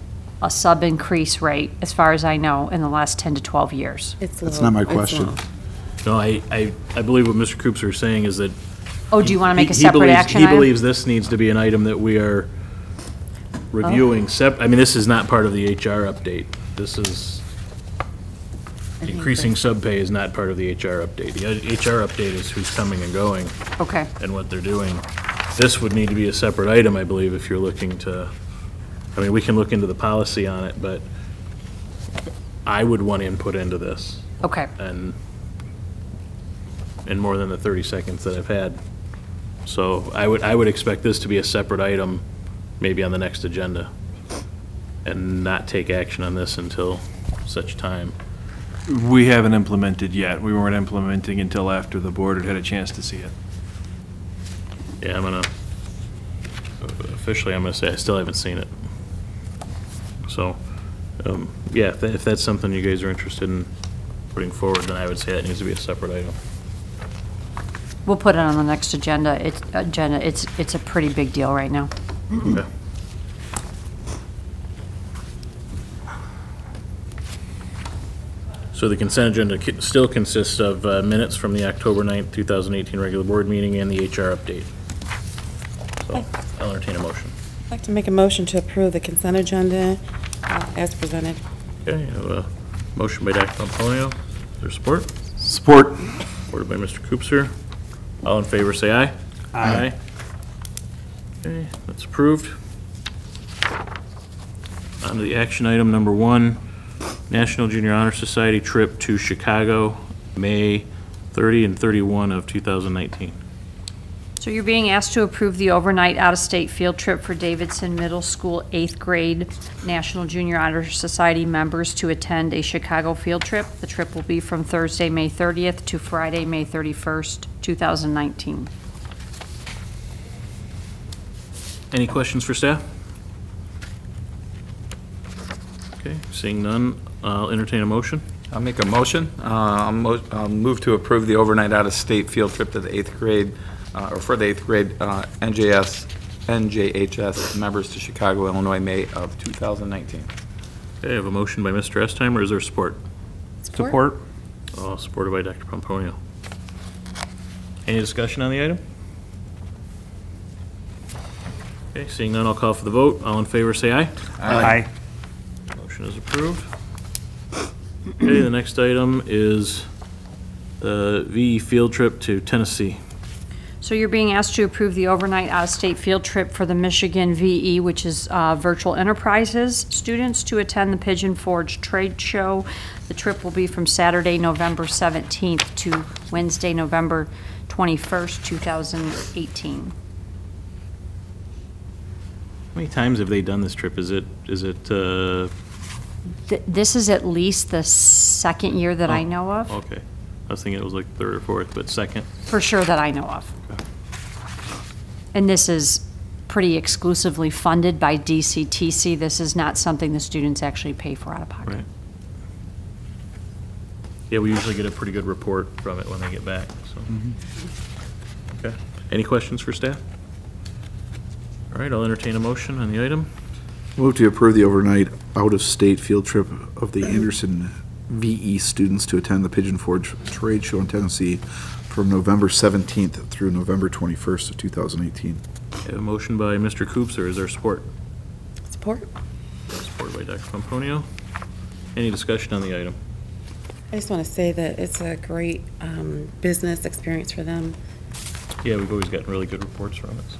a sub-increase rate, as far as I know, in the last 10 to 12 years. That's not my question. No, I believe what Mr. Coops is saying is that. Oh, do you want to make a he separate believes- action He item? believes this needs to be an item that we are reviewing I mean, this is not part of the HR update. This is, increasing sub-pay is not part of the HR update. The HR update is who's coming and going Okay. and what they're doing. This would need to be a separate item, I believe, if you're looking to, I mean, we can look into the policy on it, but I would want input into this. Okay. And in more than the 30 seconds that I've had. So I would expect this to be a separate item, maybe on the next agenda, and not take action on this until such time. We haven't implemented yet. We weren't implementing until after the board had had a chance to see it. Yeah, officially, I'm gonna say I still haven't seen it. So, yeah, if that's something you guys are interested in putting forward, then I would say that needs to be a separate item. We'll put it on the next agenda. It's a pretty big deal right now. Okay. So the consent agenda still consists of minutes from the October 9th, 2018 regular board meeting and the HR update. So I'll entertain a motion. I'd like to make a motion to approve the consent agenda as presented. Okay, I have a motion by Dr. Pomponio. Is there support? Support. Supported by Mr. Koopser. All in favor, say aye. Aye. Okay, that's approved. On to the action item number 1, National Junior Honor Society trip to Chicago, May 30 and 31 of 2019. So you're being asked to approve the overnight out-of-state field trip for Davidson Middle School 8th grade National Junior Honor Society members to attend a Chicago field trip. The trip will be from Thursday, May 30th to Friday, May 31st, 2019. Any questions for staff? Okay, seeing none, I'll entertain a motion. I'll make a motion. I'll move to approve the overnight out-of-state field trip to the 8th grade, or for the 8th grade NJHS members to Chicago, Illinois, May of 2019. Okay, I have a motion by Mr. Estheimer. Is there support? Support. Supported by Dr. Pomponio. Any discussion on the item? Okay, seeing none, I'll call for the vote. All in favor, say aye. Aye. Motion is approved. Okay, the next item is the VE field trip to Tennessee. So you're being asked to approve the overnight out-of-state field trip for the Michigan VE, which is Virtual Enterprises students, to attend the Pigeon Forge Trade Show. The trip will be from Saturday, November 17th to Wednesday, November 21st, 2018. How many times have they done this trip? Is it This is at least the second year that I know of. Okay. I was thinking it was like third or fourth, but second. For sure that I know of. And this is pretty exclusively funded by DCTC. This is not something the students actually pay for out of pocket. Right. Yeah, we usually get a pretty good report from it when they get back, so. Okay. Any questions for staff? All right, I'll entertain a motion on the item. Move to approve the overnight out-of-state field trip of the Anderson VE students to attend the Pigeon Forge Trade Show in Tennessee from November 17th through November 21st of 2018. I have a motion by Mr. Coops, or is there support? Support. Support by Dr. Pomponio. Any discussion on the item? I just want to say that it's a great business experience for them. Yeah, we've always gotten really good reports from it, so.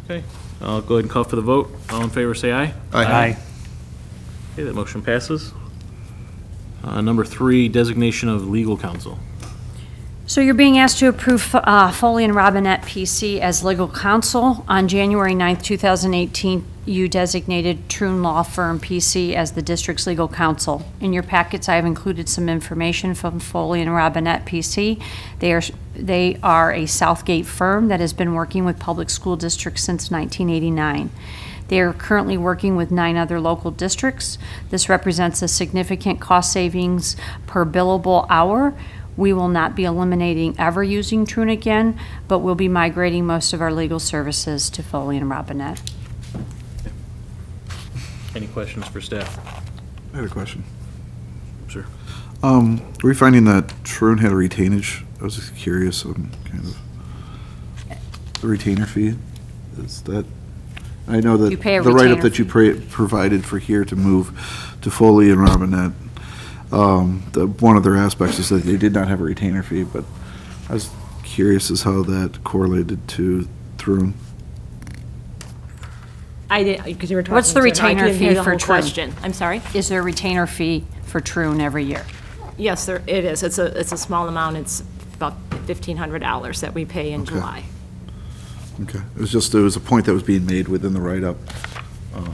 Okay, I'll go ahead and call for the vote. All in favor, say aye. Aye. Okay, that motion passes. Number 3, designation of legal counsel. So you're being asked to approve Foley and Robinette PC as legal counsel. On January 9th, 2018, you designated Troon Law Firm PC as the district's legal counsel. In your packets, I have included some information from Foley and Robinette PC. They are a Southgate firm that has been working with public school districts since 1989. They are currently working with 9 other local districts. This represents a significant cost savings per billable hour. We will not be eliminating ever using Troon again, but we'll be migrating most of our legal services to Foley and Robinette. Any questions for staff? I had a question. Sure. Are we finding that Troon had a retainage? I was just curious on kind of the retainer fee. Is that, I know that You pay a the write-up retainer that you provided for here to move to Foley and Robinette, one of their aspects is that they did not have a retainer fee, but I was curious as how that correlated to Troon. I did, because you were talking. What's the to it, I retainer couldn't hear fee the for whole Troon? question. I'm sorry? Is there a retainer fee for Troon every year? Yes, it is. It's a small amount. It's about $1,500 that we pay in Okay. July. Okay. It was just, there was a point that was being made within the write-up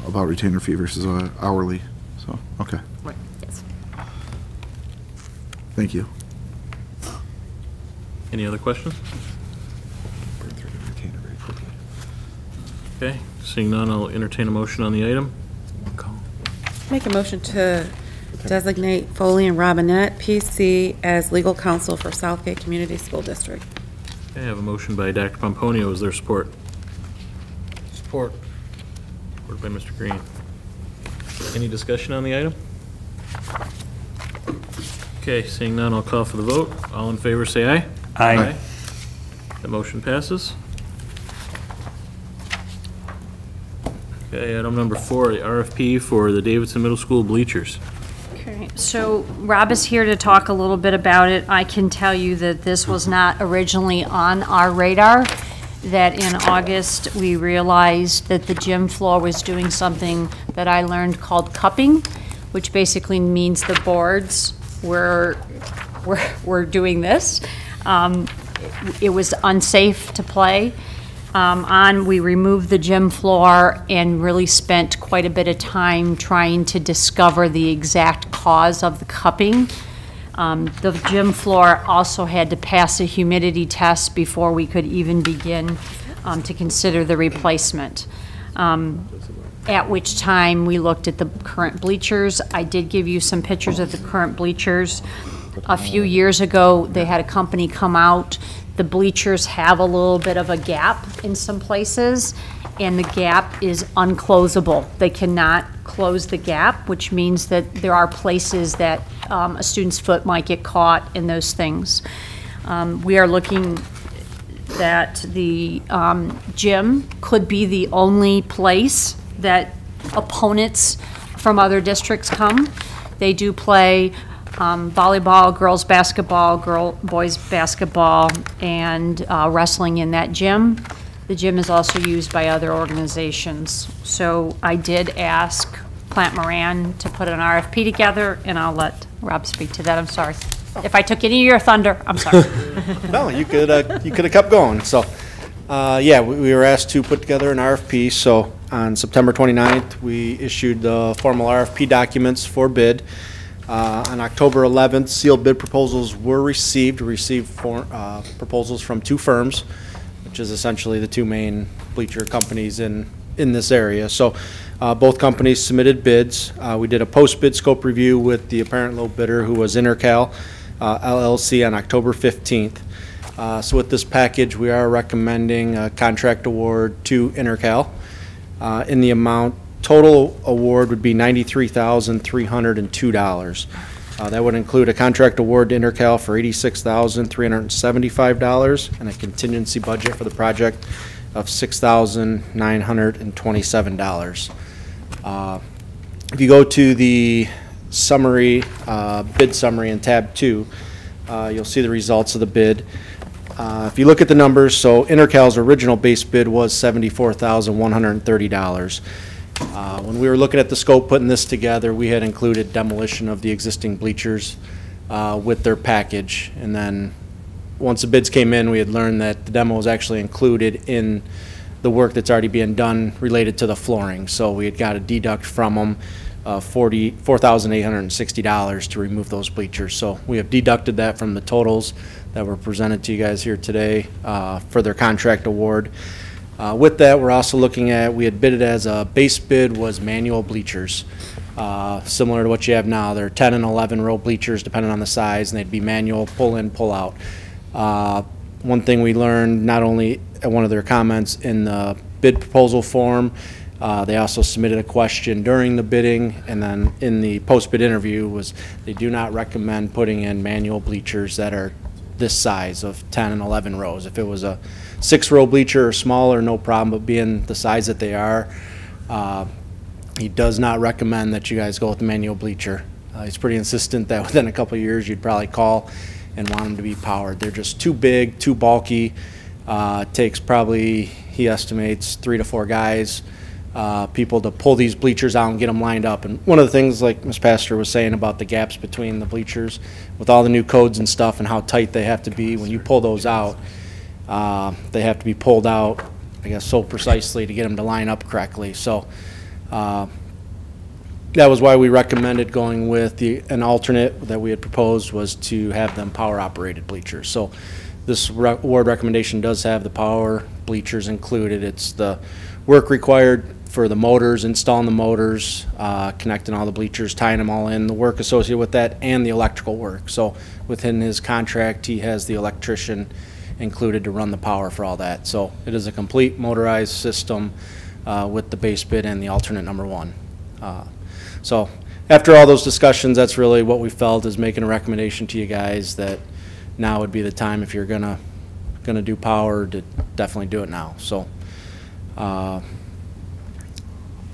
about retainer fee versus hourly, so, okay. Right, yes. Thank you. Any other questions? Okay, seeing none, I'll entertain a motion on the item. Make a motion to designate Foley and Robinette PC as legal counsel for Southgate Community School District. Okay, I have a motion by Dr. Pomponio. Is there support? Support. Supported by Mr. Green. Any discussion on the item? Okay, seeing none, I'll call for the vote. All in favor, say aye. Aye. The motion passes. Okay, item number 4, the RFP for the Davidson Middle School bleachers. Okay, so Rob is here to talk a little bit about it. I can tell you that this was not originally on our radar, that in August, we realized that the gym floor was doing something that I learned called cupping, which basically means the boards were doing this. It was unsafe to play. We removed the gym floor and really spent quite a bit of time trying to discover the exact cause of the cupping. The gym floor also had to pass a humidity test before we could even begin to consider the replacement. At which time we looked at the current bleachers. I did give you some pictures of the current bleachers. A few years ago, they had a company come out. The bleachers have a little bit of a gap in some places, and the gap is unclosable. They cannot close the gap, which means that there are places that a student's foot might get caught in those things. We are looking that the gym could be the only place that opponents from other districts come. They do play volleyball, girls basketball, boys basketball, and wrestling in that gym. The gym is also used by other organizations. So I did ask Plant Moran to put an RFP together, and I'll let Rob speak to that. I'm sorry. If I took any of your thunder, I'm sorry. No, you could have kept going. So, yeah, we were asked to put together an RFP. So on September 29th, we issued the formal RFP documents for bid. On October 11th, sealed bid proposals were received. We received proposals from 2 firms, which which is essentially the two main bleacher companies in this area. So both companies submitted bids. We did a post-bid scope review with the apparent low bidder, who was Intercal LLC, on October 15th. So with this package, we are recommending a contract award to Intercal in the amount. Total award would be $93,302. That would include a contract award to Intercal for $86,375 and a contingency budget for the project of $6,927. If you go to the summary, bid summary in tab 2, you'll see the results of the bid. If you look at the numbers, so Intercal's original base bid was $74,130. When we were looking at the scope, putting this together, we had included demolition of the existing bleachers with their package. And then once the bids came in, we had learned that the demo was actually included in the work that's already being done related to the flooring. So we had got to deduct from them $4,860 to remove those bleachers. So we have deducted that from the totals that were presented to you guys here today for their contract award. With that, we're also looking at, we had bidded as a base bid was manual bleachers, similar to what you have now. They're 10 and 11 row bleachers depending on the size, and they'd be manual, pull in, pull out. One thing we learned, not only at one of their comments in the bid proposal form, they also submitted a question during the bidding, and then in the post-bid interview was they do not recommend putting in manual bleachers that are this size of 10 and 11 rows. If it was a 6-row bleacher or smaller, no problem, but being the size that they are, he does not recommend that you guys go with the manual bleacher. He's pretty insistent that within a couple of years you'd probably call and want them to be powered. They're just too big, too bulky. It takes probably, he estimates, 3 to 4 guys, people to pull these bleachers out and get them lined up. And one of the things, like Ms. Pastor was saying about the gaps between the bleachers, with all the new codes and stuff and how tight they have to be, when you pull those out, they have to be pulled out, I guess, so precisely to get them to line up correctly. So that was why we recommended going with an alternate that we had proposed, was to have them power operated bleachers. So this award recommendation does have the power bleachers included. It's the work required for the motors, installing the motors, connecting all the bleachers, tying them all in, the work associated with that, and the electrical work. So within his contract, he has the electrician included to run the power for all that. So it is a complete motorized system with the base bid and the alternate number 1. So after all those discussions, that's really what we felt, is making a recommendation to you guys that now would be the time, if you're gonna do power, to definitely do it now. So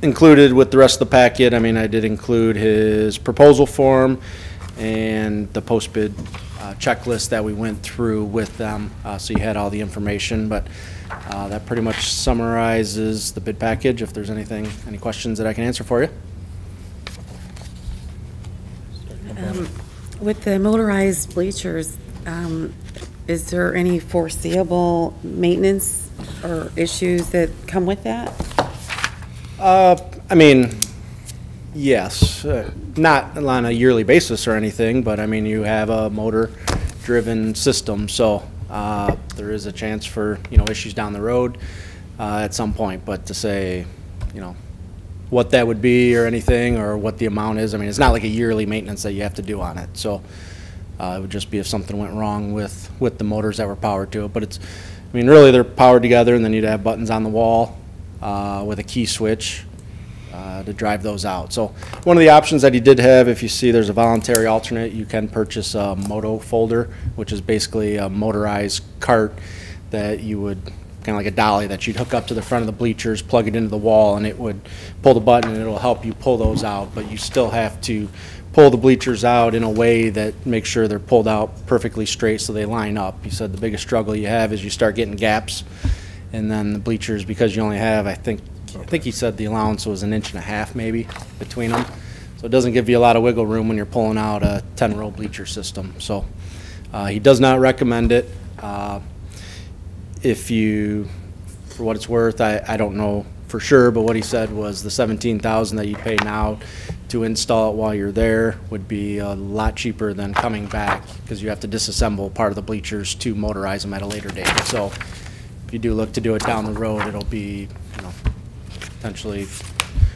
included with the rest of the packet, I mean, I did include his proposal form and the post-bid checklist that we went through with them, so you had all the information. But that pretty much summarizes the bid package. If there's any questions that I can answer for you. With the motorized bleachers, is there any foreseeable maintenance or issues that come with that? I mean, yes, not on a yearly basis or anything, but I mean, you have a motor-driven system, so there is a chance for, issues down the road at some point. But to say, what that would be or anything, or what the amount is, I mean, it's not like a yearly maintenance that you have to do on it. So it would just be if something went wrong with the motors that were powered to it. But it's, I mean, really they're powered together, and then you'd have buttons on the wall with a key switch to drive those out. So one of the options that he did have, if you see there's a voluntary alternate, you can purchase a Moto Folder, which is basically a motorized cart that you would, kind of like a dolly that you'd hook up to the front of the bleachers, plug it into the wall, and it would pull the button and it'll help you pull those out. But you still have to pull the bleachers out in a way that makes sure they're pulled out perfectly straight so they line up. He said the biggest struggle you have is you start getting gaps, and then the bleachers, because you only have, I think he said the allowance was 1.5 inches maybe between them. So it doesn't give you a lot of wiggle room when you're pulling out a 10-row bleacher system. So he does not recommend it. If you, for what it's worth, I don't know for sure, but what he said was the $17,000 that you pay now to install it while you're there would be a lot cheaper than coming back, because you have to disassemble part of the bleachers to motorize them at a later date. So if you do look to do it down the road, it'll be, you know, potentially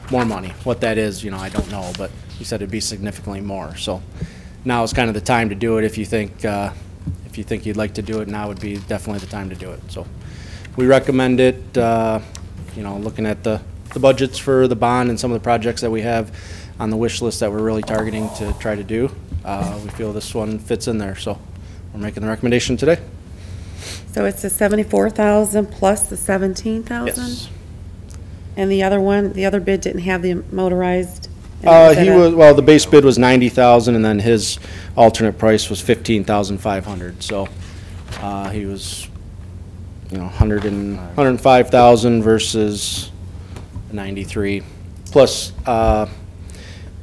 more money. What that is, you know, I don't know, but he said it'd be significantly more. So now is kind of the time to do it. If you think you'd like to do it, now would be definitely the time to do it. So we recommend it. You know, looking at the budgets for the bond and some of the projects that we have on the wish list that we're really targeting to try to do, we feel this one fits in there. So we're making the recommendation today. So it's the 74,000 plus the 17,000? Yes. And the other one, the other bid didn't have the motorized? Well, the base bid was 90,000, and then his alternate price was 15,500. So he was, you know, 105,000 versus 93, plus the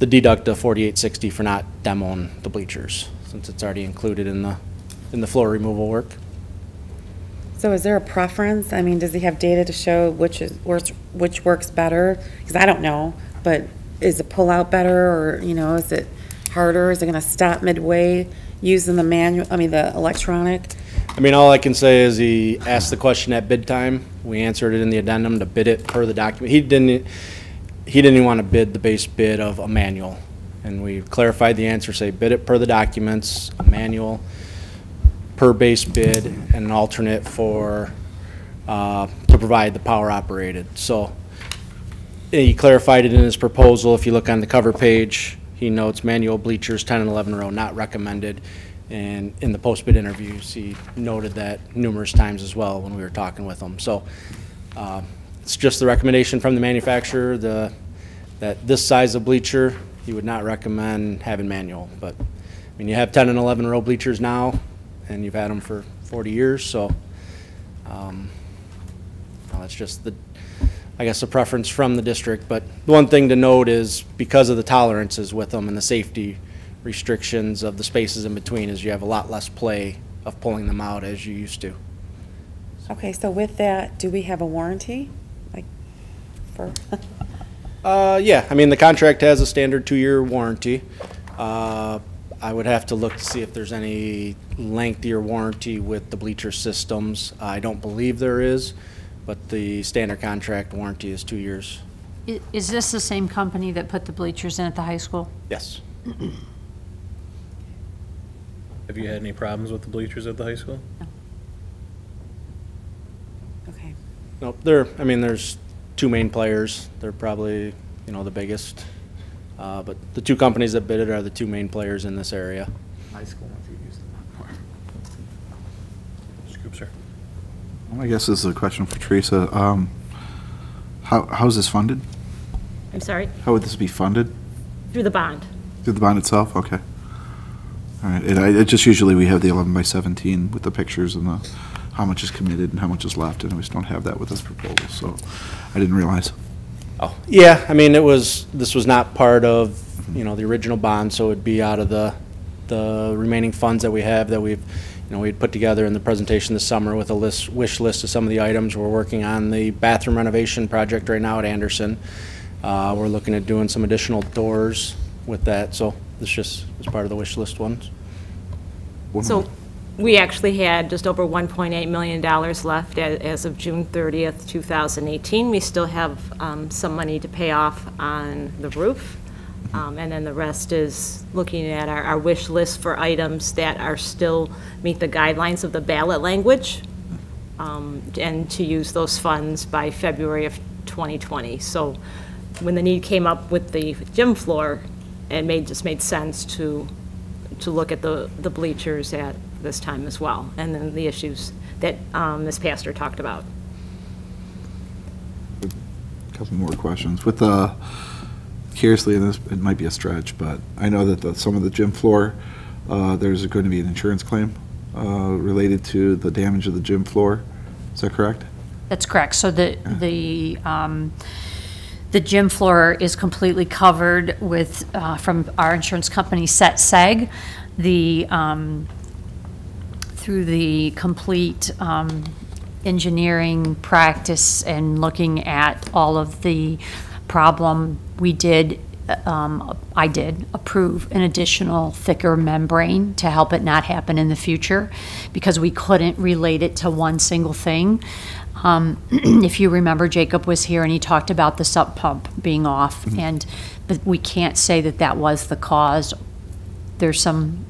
deduct of 4,860 for not demoing the bleachers, since it's already included in the floor removal work. So is there a preference? I mean, does he have data to show which works better? Because I don't know, but is the pull-out better, or, you know, is it harder? Is it going to stop midway using the manual, the electronic? I mean, all I can say is he asked the question at bid time. We answered it in the addendum to bid it per the document. He didn't even want to bid the base bid of a manual. And we clarified the answer, say bid it per the documents, a manual, per base bid, and an alternate for, to provide the power operated. So he clarified it in his proposal. If you look on the cover page, he notes manual bleachers 10 and 11 row not recommended. And in the post-bid interviews, he noted that numerous times as well when we were talking with him. So it's just the recommendation from the manufacturer that this size of bleacher, he would not recommend having manual. But I mean, you have 10 and 11 row bleachers now, and you've had them for 40 years, so that's just I guess the preference from the district. But the one thing to note is, because of the tolerances with them and the safety restrictions of the spaces in between, is you have a lot less play of pulling them out as you used to. Okay, so with that, do we have a warranty? Like, for? Yeah, I mean, the contract has a standard 2-year warranty. I would have to look to see if there's any lengthier warranty with the bleacher systems. I don't believe there is, but the standard contract warranty is 2 years. Is this the same company that put the bleachers in at the high school? Yes. Have you had any problems with the bleachers at the high school? No. Okay. Nope, there's 2 main players. They're probably, you know, the biggest. But the 2 companies that bid it are the 2 main players in this area. High school ones you used them more. Scoop, sir. Well, I guess this is a question for Teresa. How is this funded? I'm sorry, How would this be funded? through the bond. Through the bond itself? Okay. All right. It just usually we have the 11/17 with the pictures and how much is committed and how much is left, and we just don't have that with this proposal, so I didn't realize. Oh, yeah, I mean, this was not part of, you know, the original bond, so it'd be out of the remaining funds that we have that we'd put together in the presentation this summer with a wish list of some of the items. We're working on the bathroom renovation project right now at Anderson. We're looking at doing some additional doors with that, so this just was part of the wish list ones. So we actually had just over $1.8 million left as of June 30th, 2018. We still have some money to pay off on the roof. And then the rest is looking at our wish list for items that are still meet the guidelines of the ballot language, and to use those funds by February of 2020. So when the need came up with the gym floor, it just made sense to look at the bleachers at this time as well, and then the issues that Ms. Pastor talked about. A couple more questions. With curiously, and this, it might be a stretch, but I know that some of the gym floor, there's going to be an insurance claim related to the damage of the gym floor. Is that correct? That's correct. So the gym floor is completely covered with, from our insurance company, SEG. Through the complete engineering practice and looking at all of the problem, we did I did approve an additional thicker membrane to help it not happen in the future, because we couldn't relate it to one single thing. If you remember, Jacob was here and he talked about the sump pump being off, but we can't say that that was the cause. There's some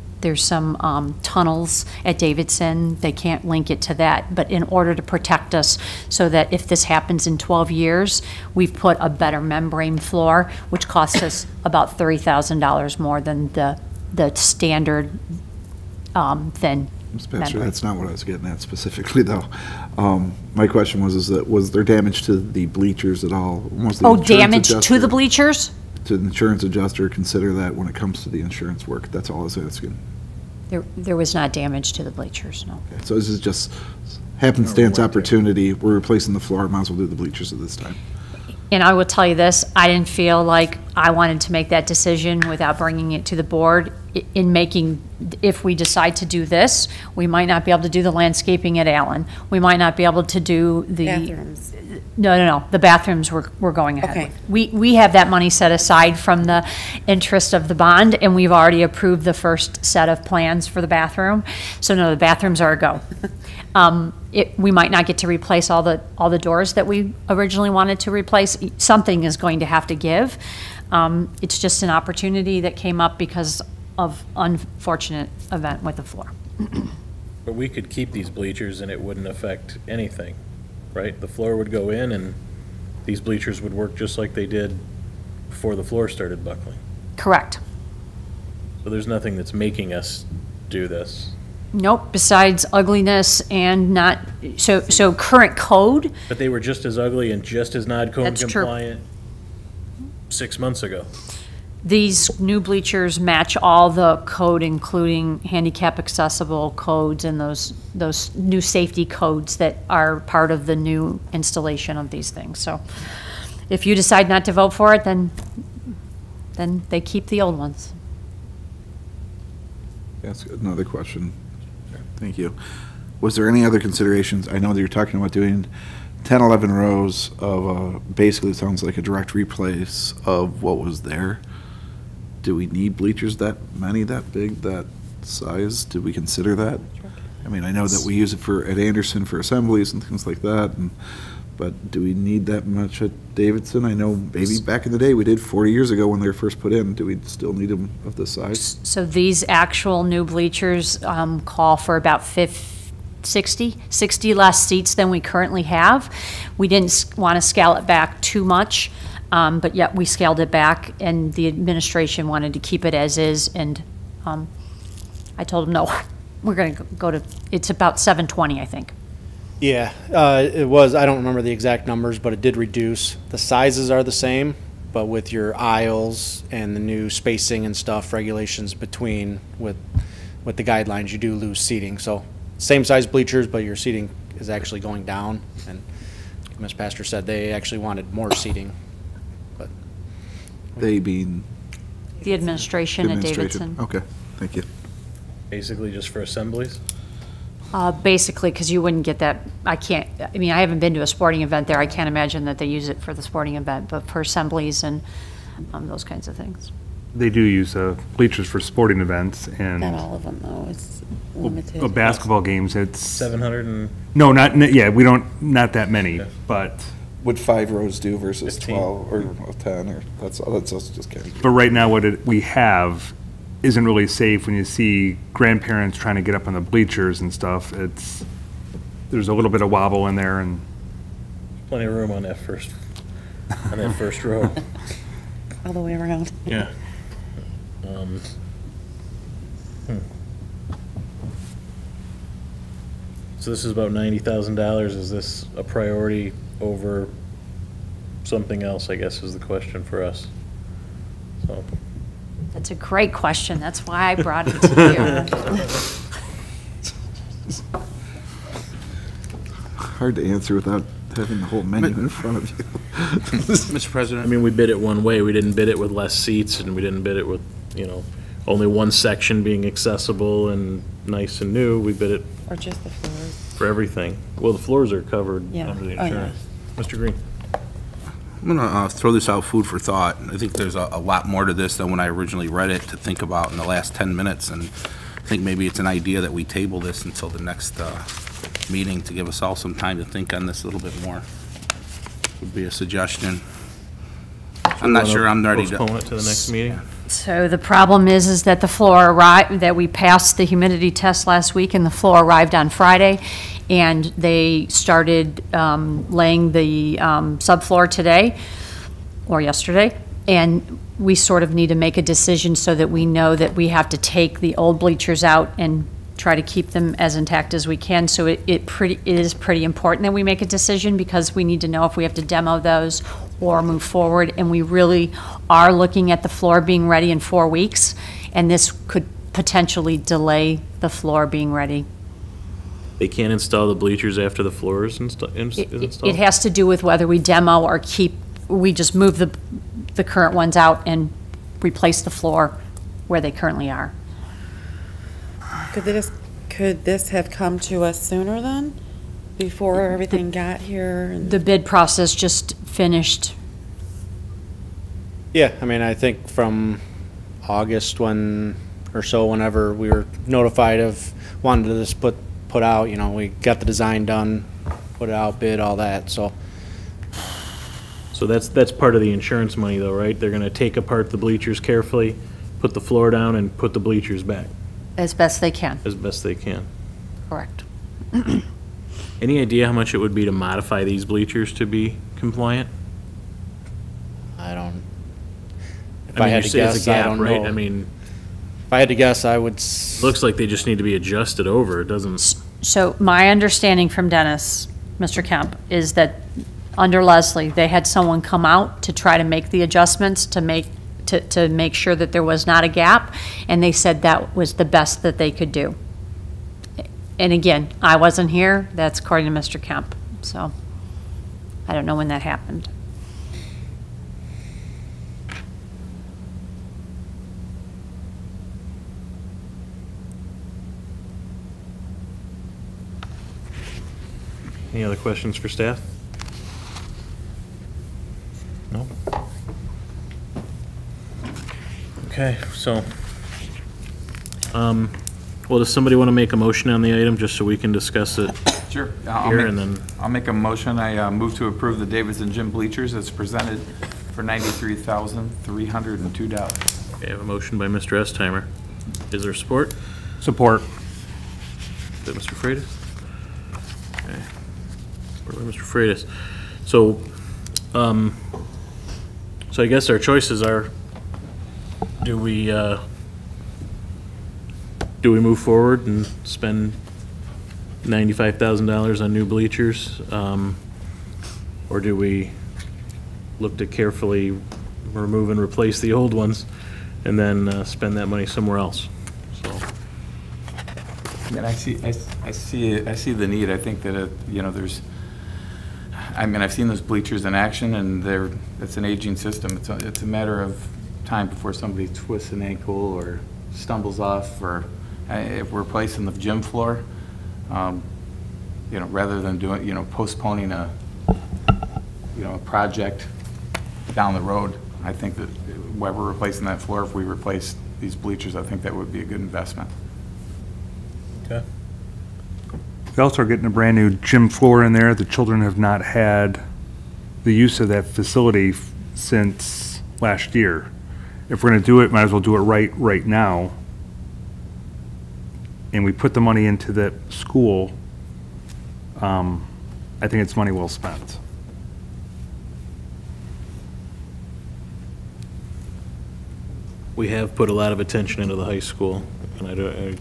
tunnels at Davidson. They can't link it to that. But in order to protect us so that if this happens in 12 years, we've put a better membrane floor, which costs us about $30,000 more than the standard thin Ms. Pastor, membrane. that's not what I was getting at specifically, though. My question was there damage to the bleachers at all? Was the insurance Damage to the adjuster- bleachers? Did the insurance adjuster consider that when it comes to the insurance work? That's all I was asking. There was not damage to the bleachers, no. Okay, so this is just happenstance opportunity. We're replacing the floor, might as well do the bleachers at this time. And I will tell you this, I didn't feel like I wanted to make that decision without bringing it to the board. In making, if we decide to do this, we might not be able to do the landscaping at Allen. We might not be able to do the. Bathrooms. No. The bathrooms we're going ahead Okay. with. We have that money set aside from the interest of the bond, and we've already approved the first set of plans for the bathroom. So no, the bathrooms are a go. We might not get to replace all the doors that we originally wanted to replace. Something is going to have to give. It's just an opportunity that came up because of unfortunate event with the floor. But we could keep these bleachers and it wouldn't affect anything, right? The floor would go in and these bleachers would work just like they did before the floor started buckling. Correct. So there's nothing that's making us do this. Nope, besides ugliness and not, so current code, But they were just as ugly and just as not code That's true. compliant 6 months ago. these new bleachers match all the code, including handicap accessible codes and those new safety codes that are part of the new installation of these things. So if you decide not to vote for it, then they keep the old ones. That's another question. Thank you. Was there any other considerations? I know that you're talking about doing 10, 11 rows of, basically it sounds like a direct replace of what was there. Do we need bleachers that many, that big, that size? Did we consider that? I mean, I know that we use it at Anderson for assemblies and things like that, but do we need that much at Davidson? I know maybe back in the day we did 40 years ago when they were first put in. Do we still need them of this size? So these actual new bleachers call for about 60 less seats than we currently have. We didn't want to scale it back too much, but yet we scaled it back, and the administration wanted to keep it as is, and I told them, no, we're going to go to, it's about 720, I think. Yeah, it was, I don't remember the exact numbers, but it did reduce. The sizes are the same, but with your aisles and the new spacing and stuff, regulations between with the guidelines, you do lose seating. So same size bleachers, but your seating is actually going down. And Ms. Pastor said they actually wanted more seating, but. They being? The administration at Administration. Davidson. Okay, thank you. Basically just for assemblies? Basically, because you wouldn't get that, I haven't been to a sporting event there. I can't imagine that they use it for the sporting event, but for assemblies and those kinds of things. They do use bleachers for sporting events and. Not all of them, though. It's limited. Basketball games, it's. 700 and. No, we don't, not that many, but. Would 5 rows do versus 15. 12 or 10 or that's just kidding. But right now, we have isn't really safe when you see grandparents trying to get up on the bleachers and stuff. There's a little bit of wobble in there and. Plenty of room on that first row. All the way around. Yeah. So this is about $90,000. Is this a priority over something else, I guess, is the question for us. So. That's a great question. That's why I brought it to you. Hard to answer without having the whole menu in front of you. Mr. President? I mean, we bid it one way. We didn't bid it with less seats, and we didn't bid it with, only one section being accessible and nice and new. We bid it Or just the floors. for everything. Well, the floors are covered Yeah. under the Oh, yeah. insurance. Mr. Green? I'm going to throw this out, food for thought. I think there's a lot more to this than when I originally read it to think about in the last 10 minutes, and I think maybe it's an idea that we table this until the next meeting to give us all some time to think on this a little bit more. Would be a suggestion. I'm not sure I'm ready to... Postpone it to the next meeting? So the problem is that the floor arrived, that we passed the humidity test last week, and the floor arrived on Friday, and they started laying the subfloor today, or yesterday, and we sort of need to make a decision so that we know that we have to take the old bleachers out and try to keep them as intact as we can. So it is pretty important that we make a decision, because we need to know if we have to demo those or move forward. And we really are looking at the floor being ready in 4 weeks, and this could potentially delay the floor being ready. They can't install the bleachers after the floor is installed? It has to do with whether we demo or we just move the current ones out and replace the floor where they currently are. Could this have come to us sooner then, before everything got here? The bid process just finished. Yeah, I mean, I think from August whenever we were notified of wanting to just put out, you know, we got the design done, put it out, bid, all that, so. So that's part of the insurance money though, right? They're gonna take apart the bleachers carefully, put the floor down, and put the bleachers back. As best they can. As best they can. Correct. Any idea how much it would be to modify these bleachers to be compliant? I don't. If I mean, I had to guess, it's a gap, I don't right? know. I mean, if I had to guess, I would. Looks like they just need to be adjusted over. It doesn't. So my understanding from Dennis, Mr. Kemp, is that under Leslie, they had someone come out to try to make the adjustments to make sure that there was not a gap, and they said that was the best that they could do. And again, I wasn't here. That's according to Mr. Kemp. So I don't know when that happened. Any other questions for staff? No? Okay, so, well, does somebody want to make a motion on the item, just so we can discuss it? Sure. Here, and then, I'll make a motion. I move to approve the Davidson Gym bleachers as presented for $93,302. okay, I have a motion by Mr. Estheimer. Is there support? Support. Is that Mr. Freitas? Okay. Support by Mr. Freitas. So, so I guess our choices are, do we move forward and spend $95,000 on new bleachers? Or do we look to carefully remove and replace the old ones and then spend that money somewhere else? So. And I see the need. I think that, you know, I've seen those bleachers in action, and it's an aging system. It's a matter of time before somebody twists an ankle or stumbles off, or if we're replacing the gym floor, you know, rather than postponing a project down the road. I think that while we're replacing that floor, if we replace these bleachers, I think that would be a good investment. Okay. We also are getting a brand new gym floor in there. The children have not had the use of that facility since last year. If we're going to do it, might as well do it right now. And we put the money into that school. I think it's money well spent. We have put a lot of attention into the high school, and I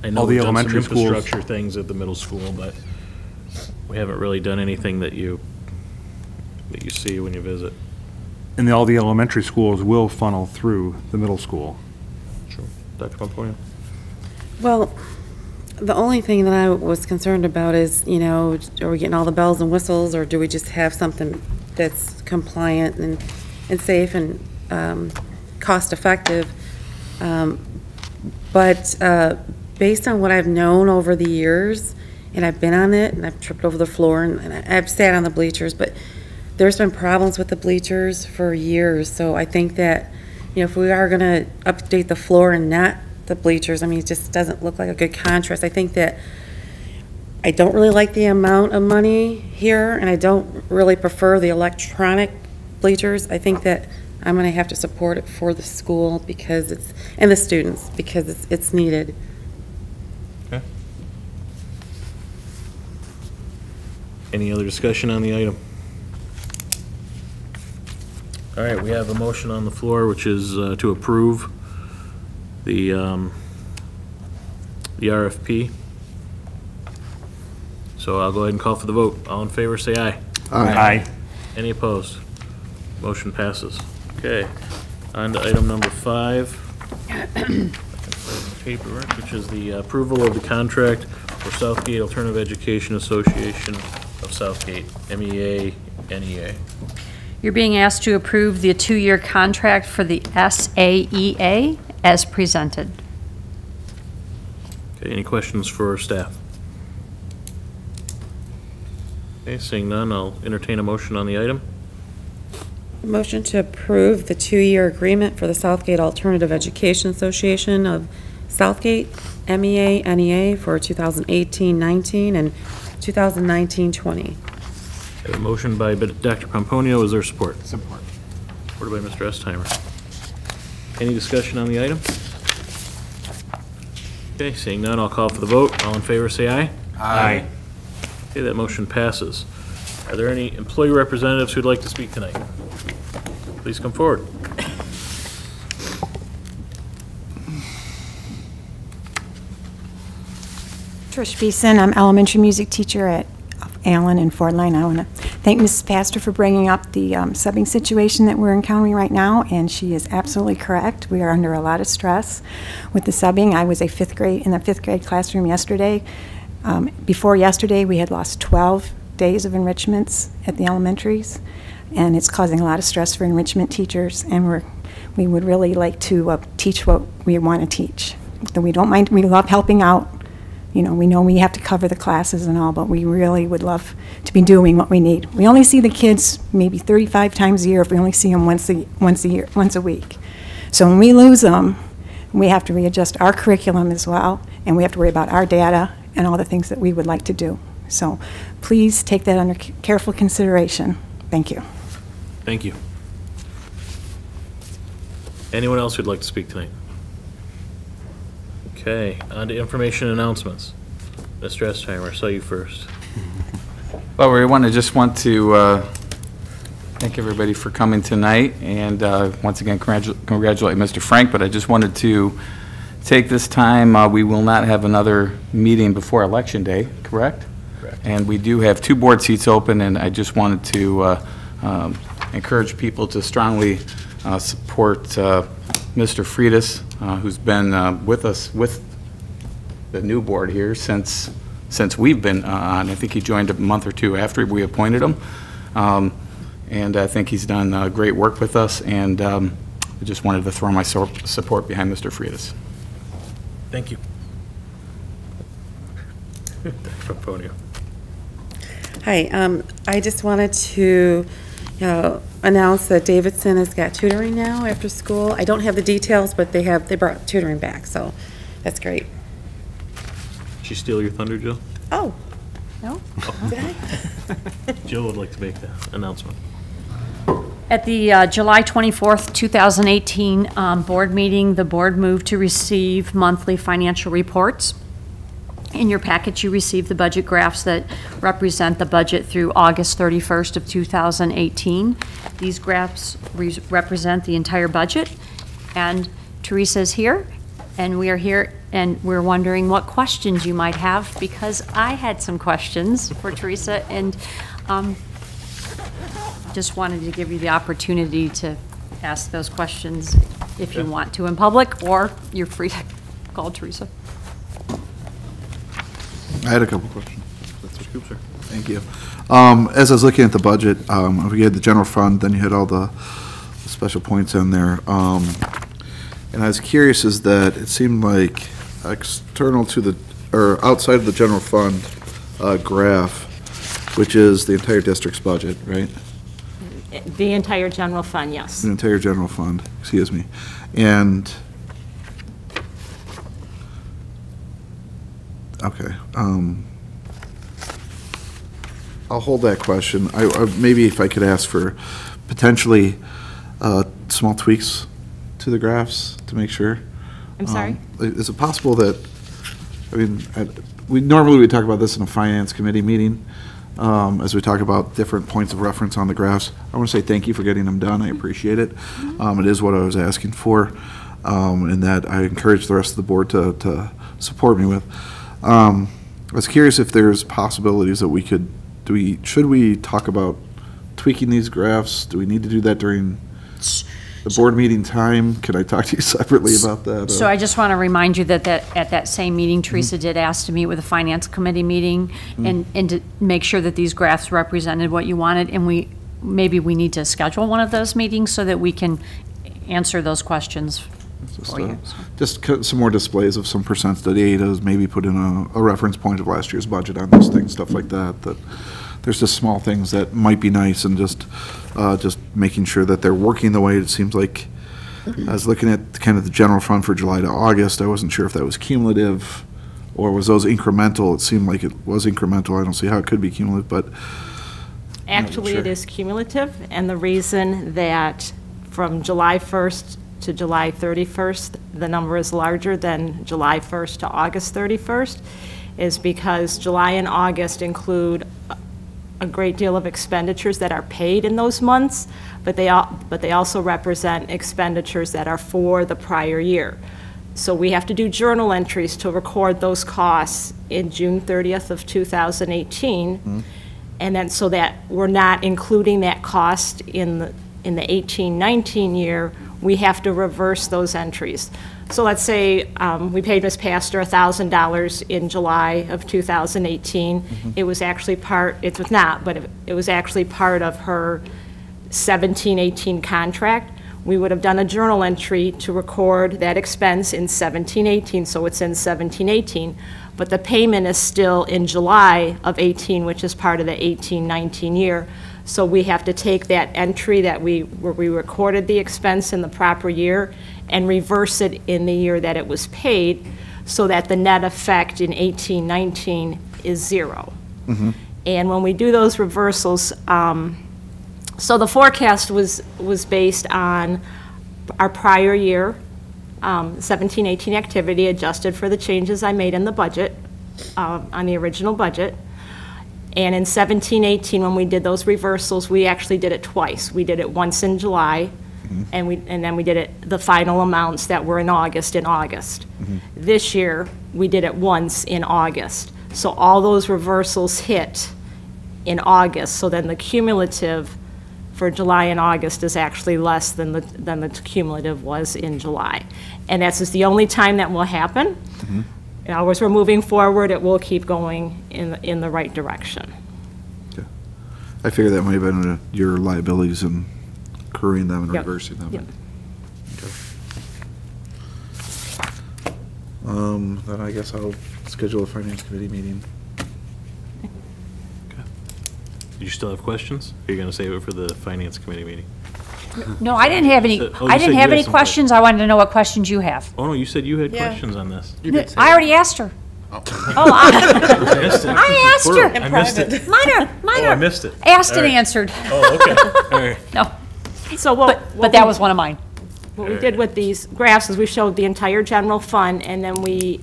know All the we've done some elementary schools. infrastructure things at the middle school, but we haven't really done anything that you see when you visit. And all the elementary schools will funnel through the middle school. Sure. Dr. Pomponia? Well, the only thing that I was concerned about is, you know, are we getting all the bells and whistles, or do we just have something that's compliant and safe and cost-effective? But based on what I've known over the years, and I've been on it, and I've tripped over the floor, and I've sat on the bleachers, but there's been problems with the bleachers for years, so I think that, if we are going to update the floor and not the bleachers, I mean, it just doesn't look like a good contrast. I think that I don't really like the amount of money here, and I don't really prefer the electronic bleachers. I think that I'm going to have to support it for the school because and the students, because it's needed. Okay. Any other discussion on the item? All right, we have a motion on the floor, which is to approve the RFP. So I'll go ahead and call for the vote. All in favor, say aye. Aye. Any opposed? Motion passes. Okay, on to item number 5. Paperwork, which is the approval of the contract for Southgate Alternative Education Association of Southgate, MEA, NEA. You're being asked to approve the 2-year contract for the SAEA as presented. Okay, any questions for staff? Okay, seeing none, I'll entertain a motion on the item. Motion to approve the 2-year agreement for the Southgate Alternative Education Association of Southgate, MEA, NEA for 2018-19 and 2019-20. A motion by Dr. Pomponio, is there support? Support. Supported by Mr. Estheimer. Any discussion on the item? Okay, seeing none, I'll call for the vote. All in favor, say aye. Aye. Okay, that motion passes. Are there any employee representatives who'd like to speak tonight? Please come forward. Trish Beeson, I'm elementary music teacher at Allen and Fort Line. I want to thank Mrs. Pastor for bringing up the subbing situation that we're encountering right now, and she is absolutely correct. We are under a lot of stress with the subbing. I was in the fifth grade classroom yesterday. Before yesterday, we had lost 12 days of enrichments at the elementaries, and it's causing a lot of stress for enrichment teachers, and we would really like to teach what we want to teach. So we don't mind, we love helping out. We know we have to cover the classes and all, but we really would love to be doing what we need. We only see the kids maybe 35 times a year if we only see them once a week. So when we lose them, we have to readjust our curriculum as well, and we have to worry about our data and all the things that we would like to do. So please take that under careful consideration. Thank you. Thank you. Anyone else who'd like to speak tonight? Okay, on to information announcements. Mr. Estheimer, I saw you first. Well, we just want to thank everybody for coming tonight, and once again congratulate Mr. Frank, but I just wanted to take this time, we will not have another meeting before Election Day, correct? Correct. And we do have 2 board seats open, and I just wanted to encourage people to strongly support Mr. Freitas, who's been with us with the new board here since we've been on. I think he joined a month or 2 after we appointed him, and I think he's done great work with us, and I just wanted to throw my support behind Mr. Freitas. Thank you. Dr. Pomponio. Hi, I just wanted to announce that Davidson has got tutoring now after school. I don't have the details, but they brought tutoring back, so that's great. Did she steal your thunder, Jill? Oh, no? Did I? Jill would like to make the announcement. At the July 24th, 2018 board meeting, the board moved to receive monthly financial reports. In your package, you received the budget graphs that represent the budget through August 31st of 2018. These graphs represent the entire budget, and Teresa's here, and we are here, and we're wondering what questions you might have, because I had some questions for Teresa, and just wanted to give you the opportunity to ask those questions if you want to in public, or you're free to call Teresa. I had a couple questions. Mr. Scoopser. Thank you. As I was looking at the budget, we had the general fund, then you had all the special points in there. And I was curious is that it seemed like external to the, or outside of the general fund graph, which is the entire district's budget, right? The entire general fund, yes. The entire general fund, excuse me. And, okay, I'll hold that question. Maybe if I could ask for potentially small tweaks to the graphs to make sure. I'm sorry? Is it possible that, I mean, we normally talk about this in a finance committee meeting, as we talk about different points of reference on the graphs. I want to say thank you for getting them done. I appreciate it. It is what I was asking for, and that I encourage the rest of the board to support me with. I was curious if there's possibilities that we could, should we talk about tweaking these graphs? Do we need to do that during the board meeting time? Can I talk to you separately about that? So I just want to remind you that at that same meeting, Teresa did ask to meet with a finance committee meeting and to make sure that these graphs represented what you wanted, and maybe we need to schedule one of those meetings so that we can answer those questions for you. Just some more displays of some percent data, maybe put in a reference point of last year's budget on this thing, stuff like that. That there's just small things that might be nice, and just making sure that they're working the way it seems like. I was looking at kind of the general fund for July to August. I wasn't sure if that was cumulative or was those incremental. It seemed like it was incremental. I don't see how it could be cumulative, but Actually, it is cumulative, and the reason that from July 1st to July 31st, the number is larger than July 1st to August 31st is because July and August include a great deal of expenditures that are paid in those months, but they also represent expenditures that are for the prior year. So we have to do journal entries to record those costs in June 30th of 2018, and then so that we're not including that cost in the 18-19 year, we have to reverse those entries. So let's say we paid Ms. Pastor $1,000 in July of 2018. It was actually it was actually part of her 17-18 contract. We would have done a journal entry to record that expense in 17-18, so it's in 17-18. But the payment is still in July of 18, which is part of the 18-19 year. So we have to take that entry where we recorded the expense in the proper year and reverse it in the year that it was paid, so that the net effect in 18-19 is zero. And when we do those reversals, so the forecast was based on our prior year 17-18 activity adjusted for the changes I made in the budget, on the original budget. And in 17-18, when we did those reversals, we actually did it twice. We did it once in July, and then we did the final amounts that were in August. This year, we did it once in August. So all those reversals hit in August. So then the cumulative for July and August is actually less than the cumulative was in July. And that's just the only time that will happen. Now, as we're moving forward, it will keep going in the right direction. Okay. I figured that might have been your liabilities and accruing them and reversing them. Okay. Then I guess I'll schedule a finance committee meeting. Okay. Do you still have questions? Or are you going to save it for the finance committee meeting? No, I didn't have any. I didn't have any questions. I wanted to know what questions you have. Oh no, you said you had questions on this. I already asked her. I missed it. I asked her. I missed it. Minor. Oh, I missed it. Asked and answered. Oh, okay. All right. No. So but that was one of mine. What we did with these graphs is we showed the entire general fund, and then we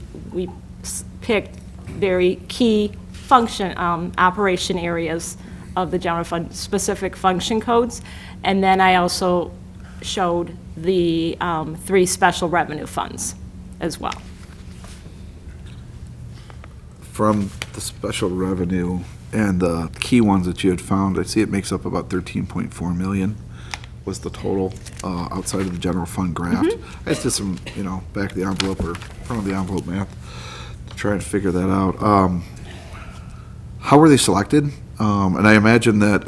picked very key operation areas of the general fund, specific function codes, and then I also showed the 3 special revenue funds as well. From the special revenue and the key ones that you had found, I see it makes up about 13.4 million was the total outside of the general fund graph. I just did some, back of the envelope or front of the envelope math to try and figure that out. How were they selected? And I imagine that,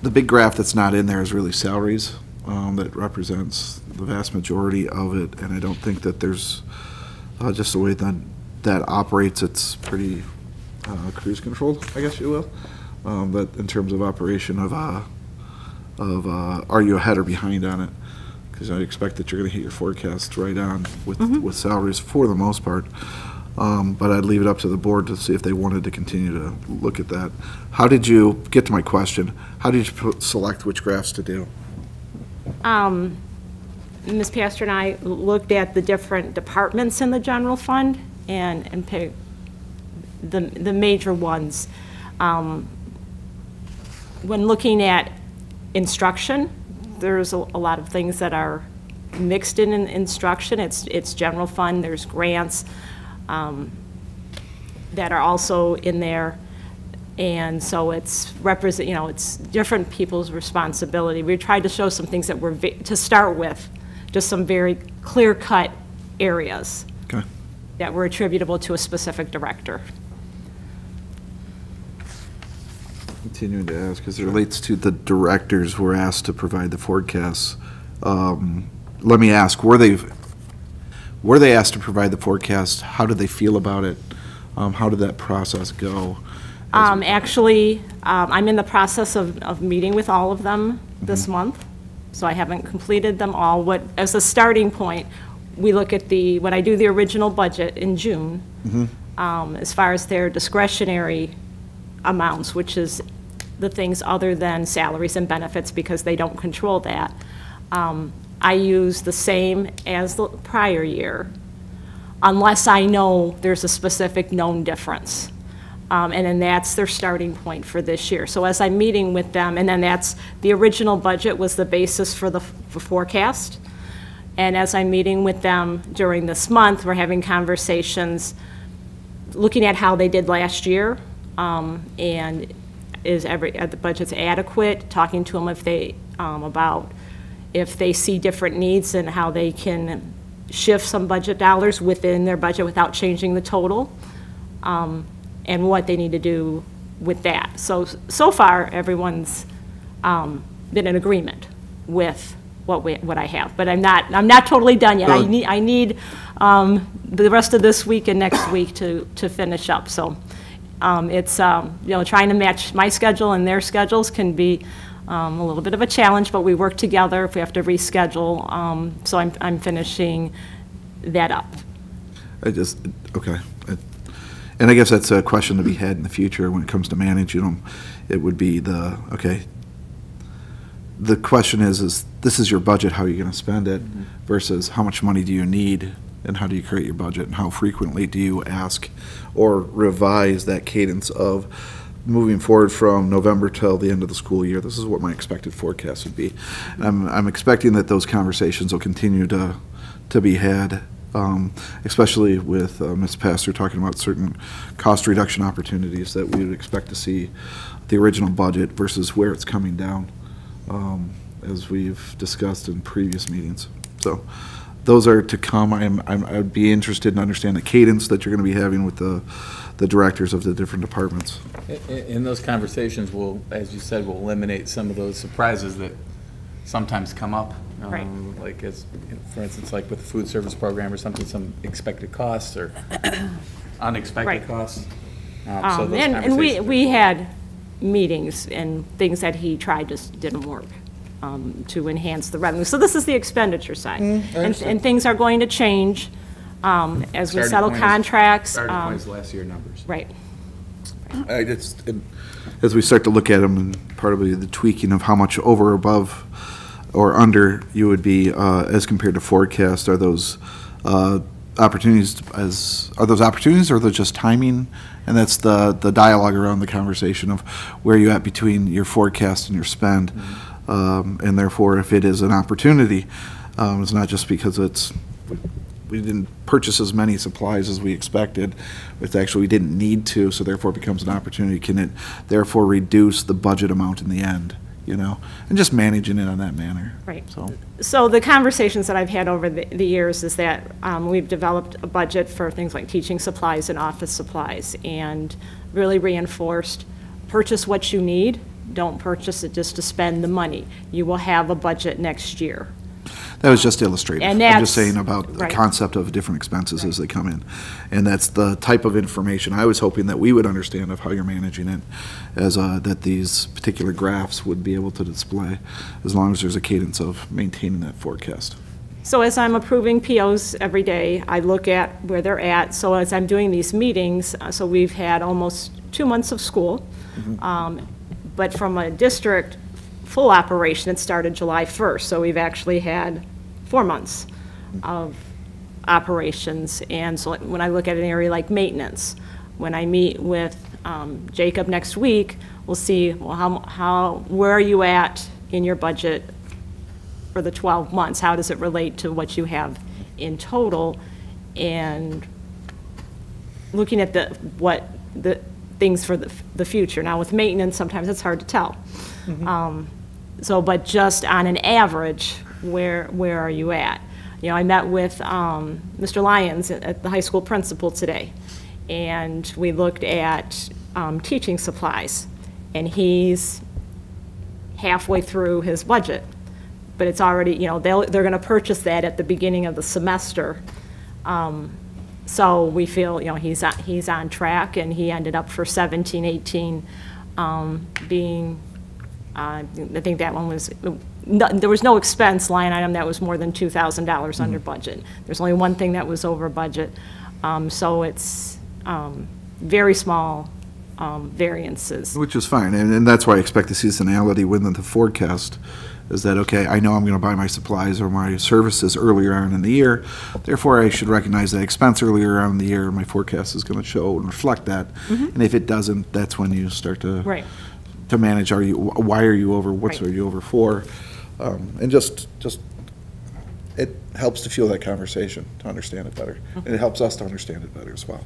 the big graph that's not in there is really salaries. That represents the vast majority of it, and I don't think that there's just the way that operates, it's pretty cruise controlled, I guess you will. But in terms of operation of are you ahead or behind on it? Because I expect that you're going to hit your forecast right on with salaries for the most part. But I'd leave it up to the board to see if they wanted to continue to look at that. How did you, get to my question, how did you select which graphs to do? Ms. Pastor and I looked at the different departments in the general fund and picked the major ones. When looking at instruction, there's a lot of things that are mixed in instruction. It's general fund, there's grants that are also in there. And so it's it's different people's responsibility. We tried to show some things that were, to start with, just some very clear-cut areas that were attributable to a specific director. Continuing to ask, as it relates to the directors who were asked to provide the forecasts, let me ask, were they asked to provide the forecast? How did they feel about it? How did that process go? Actually, I'm in the process of meeting with all of them this month, so I haven't completed them all. As a starting point, we look at when I do the original budget in June, as far as their discretionary amounts, which is the things other than salaries and benefits, because they don't control that. I use the same as the prior year, unless I know there's a specific known difference. And then that's their starting point for this year. So as I'm meeting with them, and then the original budget was the basis for the forecast. And as I'm meeting with them during this month, we're having conversations looking at how they did last year, and the budget's adequate, talking to them about if they see different needs and how they can shift some budget dollars within their budget without changing the total, and what they need to do with that. So far, everyone's been in agreement with what I have, but I'm not totally done yet. I need the rest of this week and next week to finish up. So it's trying to match my schedule and their schedules can be a little bit of a challenge, but we work together if we have to reschedule. So I'm finishing that up. And I guess that's a question to be had in the future when it comes to managing them. It would be the question is this is your budget, how are you going to spend it, versus how much money do you need and how do you create your budget and how frequently do you ask or revise that cadence of moving forward from November till the end of the school year. This is what my expected forecast would be. I'm expecting that those conversations will continue to be had, especially with Ms. Pastor talking about certain cost reduction opportunities that we would expect to see the original budget versus where it's coming down, as we've discussed in previous meetings. So those are to come. I would be interested in understanding the cadence that you're going to be having with the directors of the different departments. In those conversations, as you said, we'll eliminate some of those surprises that sometimes come up. Right. Like for instance, like with the food service program or something, some expected costs or unexpected costs. So those and we had meetings and things that he tried just didn't work to enhance the revenue. So this is the expenditure side. And things are going to change as we settle contracts. Starting point is last year numbers. Right. As we start to look at them, and part of the tweaking of how much over, above, or under you would be as compared to forecast, are those opportunities or are those just timing? And that's the dialogue around the conversation of where you at between your forecast and your spend. And therefore, if it is an opportunity, it's not just because we didn't purchase as many supplies as we expected. It's actually we didn't need to, so therefore it becomes an opportunity. Can it therefore reduce the budget amount in the end, and just managing it on that manner. Right. So the conversations that I've had over the years is that we've developed a budget for things like teaching supplies and office supplies, and really reinforced purchase what you need. Don't purchase it just to spend the money. You will have a budget next year. That was just illustrative. And I'm just that's- saying about the right. concept of different expenses as they come in. And that's the type of information I was hoping that we would understand of how you're managing it, as that these particular graphs would be able to display, as long as there's a cadence of maintaining that forecast. So as I'm approving POs every day, I look at where they're at. So as I'm doing these meetings, so we've had almost 2 months of school. But from a district full operation, it started July 1st. So we've actually had 4 months of operations. And so when I look at an area like maintenance, when I meet with Jacob next week, we'll see, well, where are you at in your budget for the 12 months? How does it relate to what you have in total? And looking at the things for the future. Now, with maintenance, sometimes it's hard to tell. But just on an average, where are you at? You know, I met with Mr. Lyons at the high school principal today, and we looked at teaching supplies, and he's halfway through his budget. But it's already, you know, they're going to purchase that at the beginning of the semester. So we feel, you know, he's on track, and he ended up for 17, 18 being, I think that one was, there was no expense line item that was more than $2,000 under budget. There's only one thing that was over budget. So it's very small variances. Which is fine, and that's why I expect the seasonality within the forecast, is that, okay, I know I'm going to buy my supplies or my services earlier on in the year, therefore I should recognize that expense earlier on in the year, my forecast is going to show and reflect that. And if it doesn't, that's when you start to to manage, why are you over, what's are you over for? And just it helps to fuel that conversation, to understand it better. And it helps us to understand it better as well.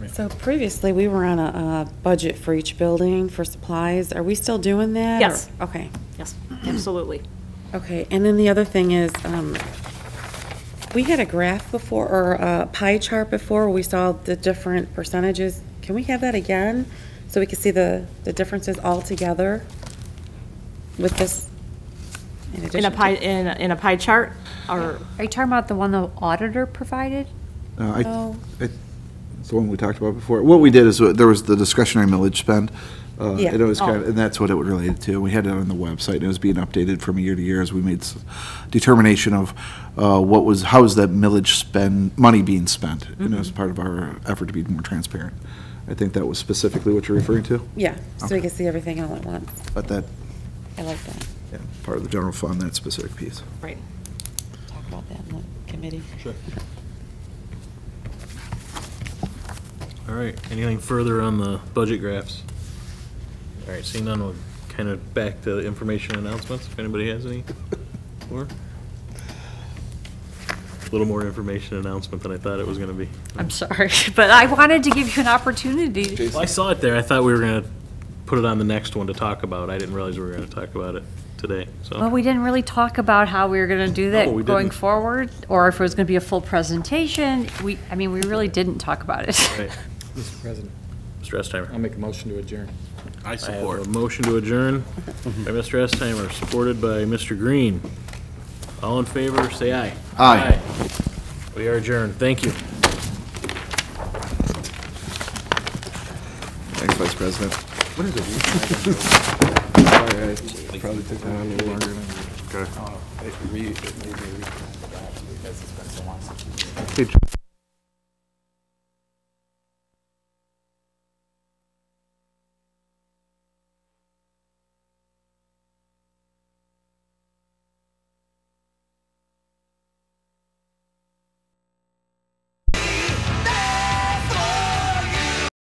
So previously, we were on a budget for each building for supplies. Are we still doing that? Yes. Or- Okay. Yes, absolutely. Okay, and then the other thing is, we had a graph before, or a pie chart before, where we saw the different percentages. Can we have that again, so we can see the differences all together with this? In In a pie, in a pie chart, or? Are you talking about the one the auditor provided? It's the one we talked about before. What we did is, there was the discretionary millage spend. Yeah. And it was kind of, and that's what it would relate to. We had it on the website, and it was being updated from year to year as we made determination of how is that millage money being spent, and as part of our effort to be more transparent. I think that was specifically what you're referring to. Yeah, so Okay. we can see everything all at once. But that, I like that. yeah, part of the general fund, that specific piece. Right. Talk about that in the committee. Sure. All right, anything further on the budget graphs? All right, seeing none, we'll kind of back to information announcements, if anybody has any more. A little more information announcement than I thought it was gonna be. I'm sorry, but I wanted to give you an opportunity. Well, I saw it there, I thought we were gonna put it on the next one to talk about. I didn't realize we were gonna talk about it today, so. Well, we didn't really talk about how we were going to do that No, we going didn't. forward, or if it was going to be a full presentation. We really didn't talk about it. Right. Mr. President, Mr. Estheimer. I'll make a motion to adjourn. I support. I have a motion to adjourn by Mr. Estheimer, supported by Mr. Green. All in favor, say aye. Aye. We are adjourned. Thank you. Thanks, Vice President. What is it? Sorry, I probably took that a little longer than. Okay. Hey,